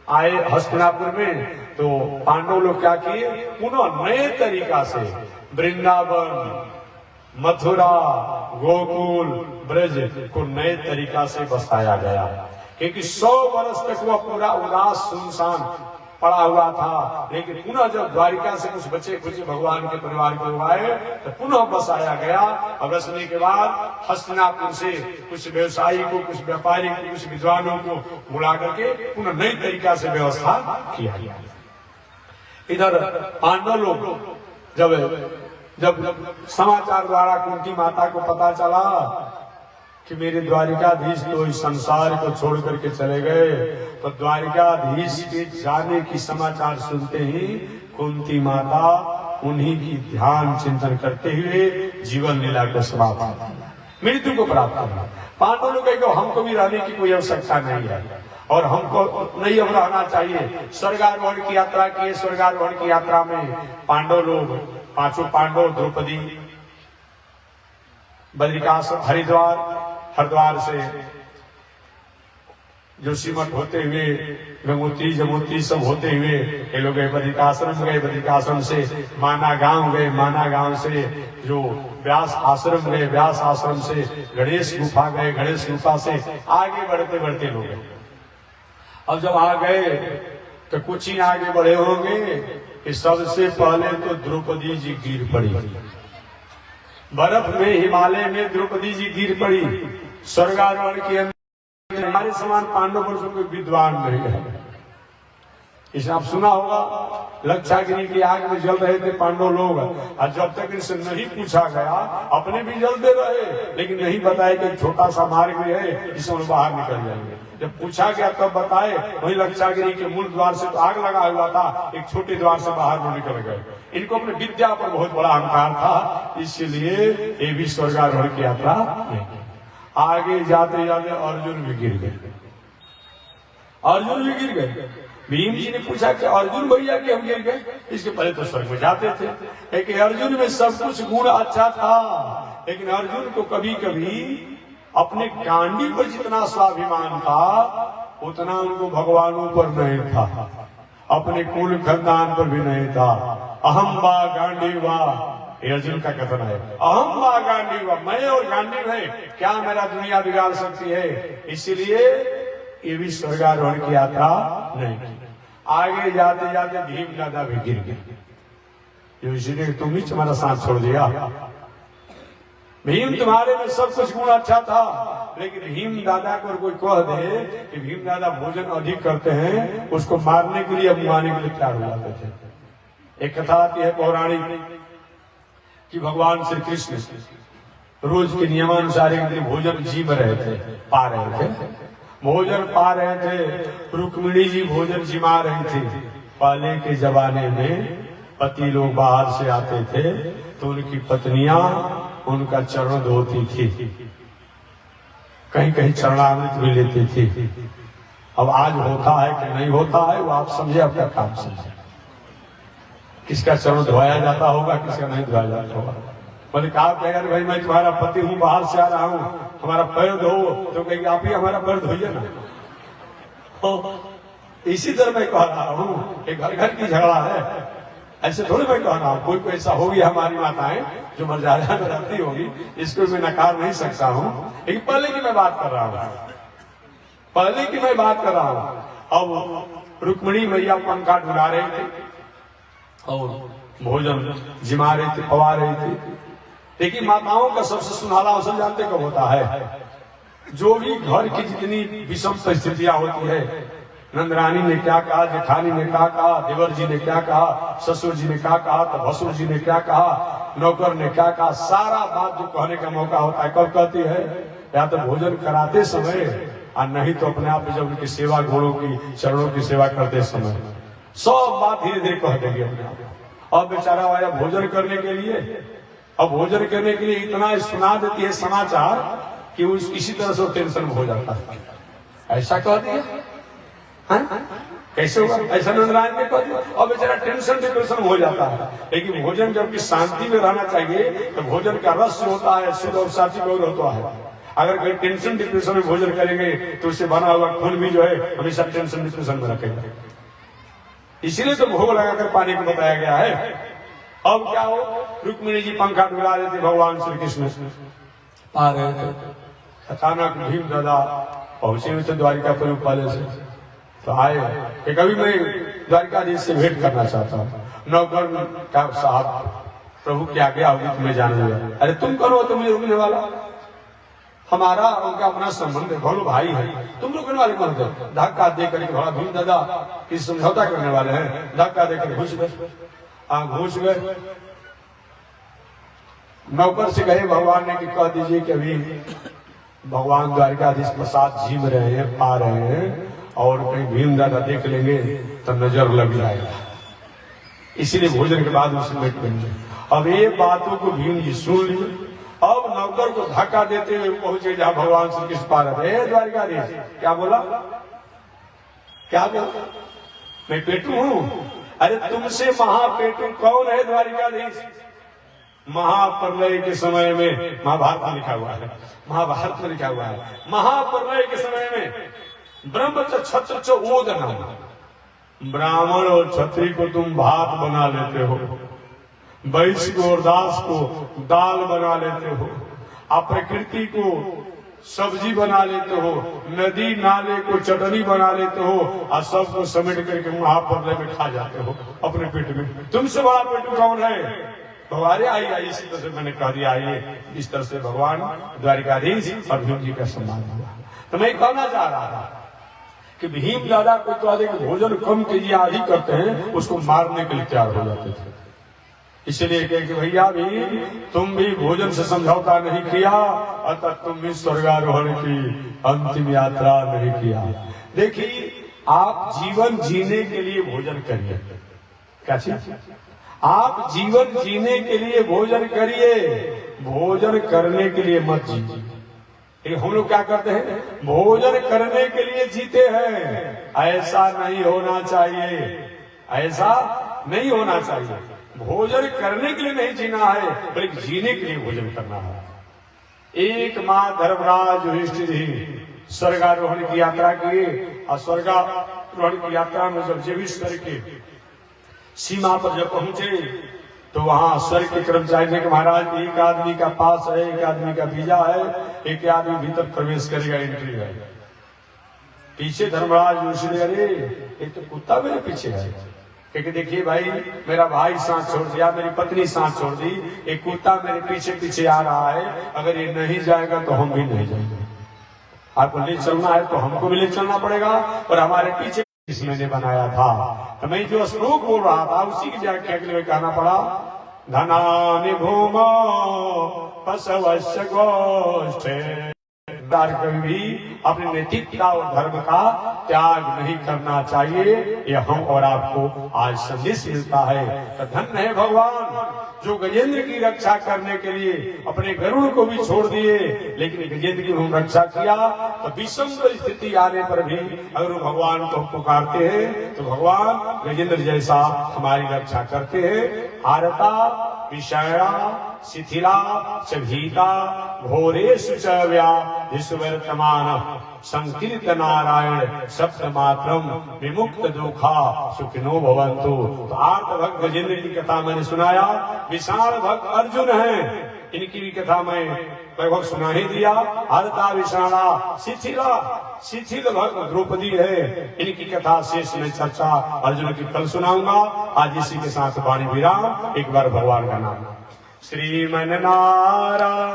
आए हस्तिनापुर में, तो पांडव लोग क्या किए, पुनः नए तरीका से वृंदावन, मथुरा, गोकुल, ब्रज को नए तरीका से बसाया गया, क्योंकि 100 वर्ष तक वह पूरा उदास सुनसान पड़ा हुआ था। लेकिन पुनः जब द्वारिका से कुछ बचे खुचे भगवान के परिवार के लोग आए तो पुनः बसाया गया। और बसने के बाद हस्तिनापुर से कुछ व्यवसायी को, कुछ व्यापारी को, कुछ विद्वानों को बुला करके पुनः नई तरीका से व्यवस्था किया गया। इधर पांडव लोग जब समाचार द्वारा कुंती माता को पता चला कि मेरे द्वारिकाधीश तो इस संसार को छोड़ करके चले गए, तो द्वारिकाधीश के जाने की समाचार सुनते ही कुंती माता उन्हीं की ध्यान चिंतन करते हुए जीवन लीला को समाप्त मृत्यु को प्राप्त करना। पांडव लोग कहे हमको भी रहने की कोई आवश्यकता नहीं है और हमको नहीं अब रहना चाहिए। स्वर्गारोहण की यात्रा की, स्वर्गारोहण की यात्रा में पांडव लोग, 5 पांडव, द्रौपदी, बद्रिकाश, हरिद्वार से जो सिमट होते हुए गंगोत्री जमुत्री सब होते हुए ये लोग बद्रिकाश्रम गए, बद्रिकाश्रम से माना गांव गए, माना गांव से जो व्यास आश्रम गए, व्यास आश्रम से गणेश गुफा गए, गणेश गुफा से आगे बढ़ते बढ़ते लोग गए। अब जब आ गए तो कुछ ही आगे बढ़े होंगे कि सबसे पहले तो द्रौपदी जी गिर पड़ी। बर्फ में हिमालय में द्रौपदी जी गिर पड़ी। स्वर्गारोहण के अंदर हमारे समान पांडव पर कोई विद्वान नहीं है। इसे आप सुना होगा, लक्षागिरी की आग में जल रहे थे पांडव लोग, और जब तक इनसे नहीं पूछा गया अपने भी जलते रहे, लेकिन नहीं बताया कि छोटा सा मार्ग भी है जिसमें बाहर निकल जाएंगे। जब पूछा गया तब बताए, वही लक्षागिरी के मूल द्वार से तो आग लगा हुआ था, एक छोटे द्वार से बाहर वो निकल गए। इनको अपने विद्या पर बहुत बड़ा अहंकार था, इसलिए ये भी स्वर्गारोहण की यात्रा नहीं। आगे जाते जाते अर्जुन भी गिर गए, अर्जुन भी गिर गए। भीम जी ने पूछा कि अर्जुन भैया के हम गिर गए, इसके पहले तो स्वर्ग में जाते थे। लेकिन अर्जुन में सब कुछ गुण अच्छा था, लेकिन अर्जुन को कभी कभी अपने गांडी पर जितना स्वाभिमान था उतना उनको भगवानों पर नहीं था, अपने कुल खानदान पर भी नहीं था। अहम वा गांडी वा, अर्जुन का कथन है, अहम वा गांडी वा, मैं और गांडी है, क्या मेरा दुनिया बिगाड़ सकती है। इसीलिए ये भी स्वर्गारोहण की यात्रा नहीं की। आगे जाते जाते भीम दादा भी गिर गए, इसलिए तुम ही तुम्हारा साथ छोड़ दिया। भीम तुम्हारे में सब कुछ गुण अच्छा था, लेकिन भीम दादा को कोई कह दे कि भीम दादा भोजन अधिक करते हैं, उसको मारने के लिए, मुआने के लिए तैयार हो जाते थे। एक कथा आती है पौराणिक कि भगवान श्री कृष्ण रोज के नियमानुसार एक दिन भोजन जी में रहे थे, पा रहे थे। भोजन पा रहे थे। रुक्मिणी जी भोजन जिमा रही थी। पहले के जमाने में पति लोग बाहर से आते थे तो उनकी पत्नियां उनका चरण धोती थी, कहीं कहीं चरणामृत भी लेती थी। अब आज होता है कि नहीं होता है वो आप समझे, अपना काम समझे। किसका चरण धोया जाता होगा, किसका नहीं धोया जाता होगा। बोले कहा कहेगा भाई मैं तुम्हारा पति हूँ, बाहर से आ रहा हूँ, हमारा पैर धो, तो कहेंगे आप ही हमारा पैर धोइए ना। इसी तरह मैं कह रहा हूँ कि घर घर की झगड़ा है, ऐसे थोड़ी मैं कह रहा हूँ। कोई कोई ऐसा होगी हमारी माताएं जो मर्यादा में रहती होगी, इसको मैं नकार नहीं सकता हूँ, लेकिन पहले की मैं बात कर रहा हूँ, पहले की मैं बात कर रहा हूँ। अब रुक्मिणी मैया पंखा डुला रहे थे और भोजन जिमा रही थी, पवा रही थी। लेकिन माताओं का सबसे सुनहरा अवसर जानते कब होता है? जो भी घर की जितनी विषम परिस्थितियां होती है, नंदरानी ने क्या कहा, जेठानी ने क्या कहा, देवर जी ने क्या कहा, ससुर जी ने क्या कहा, तो भसुर जी ने क्या कहा, नौकर ने क्या कहा, सारा बात जो कहने का मौका होता है कब कहती है? या तो भोजन कराते समय और नहीं तो अपने आप जब उनकी सेवा गुणों की चरणों की सेवा करते समय सब बात धीरे धीरे कह देगी अपने आप। अब बेचारा आया भोजन करने के लिए, अब भोजन करने के लिए इतना सुना देती है समाचार कि उस इसी तरह से टेंशन में हो जाता है। ऐसा कह दिया, कैसे होगा? ऐसा नंदरायण ने कह दिया और बेचारा टेंशन डिप्रेशन हो जाता है। लेकिन भोजन जबकि शांति में रहना चाहिए तो भोजन का रस होता है शुद्ध और सात्विक और होता है। अगर कोई टेंशन डिप्रेशन में भोजन करेंगे तो उससे बना हुआ खून भी जो है हमेशा टेंशन डिप्रेशन में रखेगा। इसीलिए तो भोग लगाकर पानी को बताया गया है। अब क्या हो, रुक्मिणी जी पंखा डुला रहे थे, भगवान श्री कृष्ण आ रहे थे। अचानक भीम दादा पहुंचे हुए थे द्वारिकापुरी पहले से, तो आए कि कभी मैं द्वारिकाधीश से भेंट करना चाहता हूँ। नौकर का साहब प्रभु की आज्ञा होगी तुम्हें जाने दिया। अरे तुम करो तो मुझे रुकने वाला, हमारा उनका अपना संबंध है, भलो भाई है, तुम रुकने वाले कौन थे? धक्का देकर थोड़ा भीम दादा की समझौता करने वाले हैं, धक्का देकर घुस गए। घुस गए, नौकर से कहे भगवान ने कि कह दीजिए कि अभी भगवान द्वारिकाधीश प्रसाद झीम रहे हैं, पा रहे हैं, और कहीं भीम दादा देख लेंगे तो नजर लग जाएगा, इसीलिए भोजन के बाद उसे मिट लेंगे। अब ये बातों को भीम जी सुन लिए। अब नौकर को धक्का देते हुए पहुंचे जहां भगवान श्री कृष्ण पा रहे थे। द्वारिकाधीश क्या बोला, क्या बोला? मैं पेटू हूं? अरे तुमसे महापेटू कौन है द्वारिकाधीश? महाप्रलय के समय में, महाभारत में लिखा हुआ है, महाभारत में लिखा हुआ है, महाप्रलय के समय में ब्रह्म क्षत्र च ओदना, ब्राह्मण और क्षत्रिय को तुम भात बना लेते हो, वैश्य को और दास को दाल बना लेते हो, आप प्रकृति को सब्जी बना लेते हो, नदी नाले को चटनी बना लेते हो, और सबको समेट करके महाप्रलय में खा जाते हो अपने पेट में। तुमसे बड़ा पेटू कौन है? भगवान आइए, इसी तरह से मैंने कह दिया आइए। इस तरह से भगवान द्वारिकाधीश और भीम जी का सम्मान हुआ। तो मैं कहना चाह रहा था कि भीम दादा को तो अधिक भोजन कम कीजिए आदि करते हैं, उसको मारने के लिए तैयार हो जाते थे। इसलिए कहे कि भैया भी तुम भी भोजन से समझौता नहीं किया, अतः तुम भी स्वर्गारोहण की अंतिम यात्रा नहीं किया। देखिए, आप जीवन जीने के लिए भोजन करिए। क्या चीज? आप जीवन जीने के लिए भोजन करिए, भोजन करने के लिए मत जीजिए। हम लोग क्या करते हैं? भोजन करने के लिए जीते हैं। ऐसा नहीं होना चाहिए, ऐसा नहीं होना चाहिए। भोजन करने के लिए नहीं जीना है, बल्कि जीने के लिए भोजन करना है। एक माँ धर्मराज युधिष्ठिर स्वर्गारोहण की यात्रा किए, और स्वर्गारोहण की यात्रा में जब जीविश्वर के सीमा पर जब पहुंचे तो वहां स्वर्ग के कर्मचारी ने कि महाराज एक आदमी का पास है, एक आदमी का वीजा है, एक आदमी भीतर प्रवेश करेगा, एंट्री है। पीछे धर्मराज युधिष्ठिर, अरे एक तो कुत्ता मेरे पीछे है, क्योंकि देखिए भाई मेरा भाई सांस छोड़ दिया, मेरी पत्नी सांस छोड़ दी, एक कुत्ता मेरे पीछे पीछे आ रहा है, अगर ये नहीं जाएगा तो हम भी नहीं जाएंगे। आपको ले चलना है तो हमको भी ले चलना पड़ेगा, और हमारे पीछे मैंने बनाया था। तो मैं जो श्लोक बोल रहा था उसी की व्याख्या के लिए कहना पड़ा, धनानि भूमो पशवस्य गोष्ठे कभी भी अपने नैतिकता और धर्म का त्याग नहीं करना चाहिए। ये हम और आपको आज संदेश मिलता है। तो धन्य है भगवान जो गजेंद्र की रक्षा करने के लिए अपने गरुड़ को भी छोड़ दिए, लेकिन गजेंद्र की उन्होंने रक्षा किया। तो विषम स्थिति आने पर भी अगर वो भगवान को पुकारते हैं तो भगवान गजेंद्र जैसा हमारी रक्षा करते हैं। आरता विषया शिथिला चभीता घोरेषु च विस्वर्तमान संकीर्त नारायण सप्त मात्रम विमुक्त दुखा सुखिनो भवन्तु। तो आर्त भक्त गजेंद्र की कथा मैंने सुनाया। विशाल भक्त अर्जुन है, इनकी भी कथा मैं लगभग सुना ही दिया। आरता विशाला शिथिल भक्त द्रौपदी है, इनकी कथा शेष में चर्चा अर्जुन की कल सुनाऊंगा। आज इसी के साथ वाणी विराम। एक बार भगवान का नाम। श्रीमन नारायण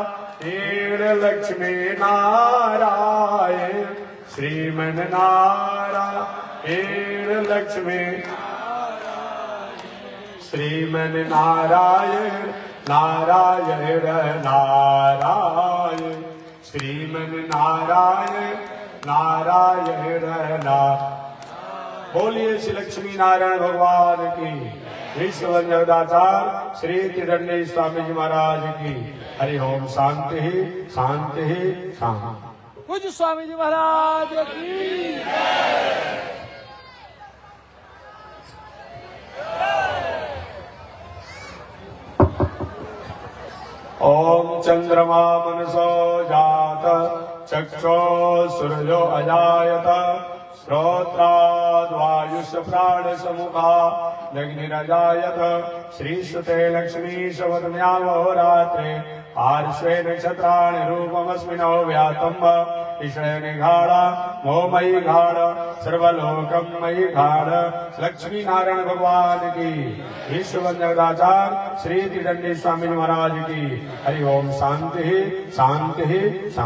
लक्ष्मी नारायण, श्रीमन नारायण लक्ष्मी, श्रीमन नारायण नारायण नारायण, श्रीमन नारायण नारायण नारायण। बोलिए श्री लक्ष्मी नारायण भगवान की। विश्व जगदाचार्य श्री त्रिदंडी स्वामी जी महाराज की। हरि ओम। शांति ही शांति ही शांति। पूज्य स्वामी जी महाराज की। ओम चंद्रमा मनसो जात चक्षो सूर्यो अजायत श्रोत्राद्वायुष प्राण समुखा जग्निरजायत श्रीसुते लक्ष्मी शवदम्यावहोरात्रे आर्श्वे नक्षत्राणि रूपमस्मिनो व्यातम्ब विषय निघाड़ा मोमयी घाड़ सर्वलोकम मयी घाड़। लक्ष्मी नारायण भगवान की। विश्व जगदाचार्य श्री त्रिदंडी स्वामी महाराज की। हरि ओम। शांति ही शांति ही शांति।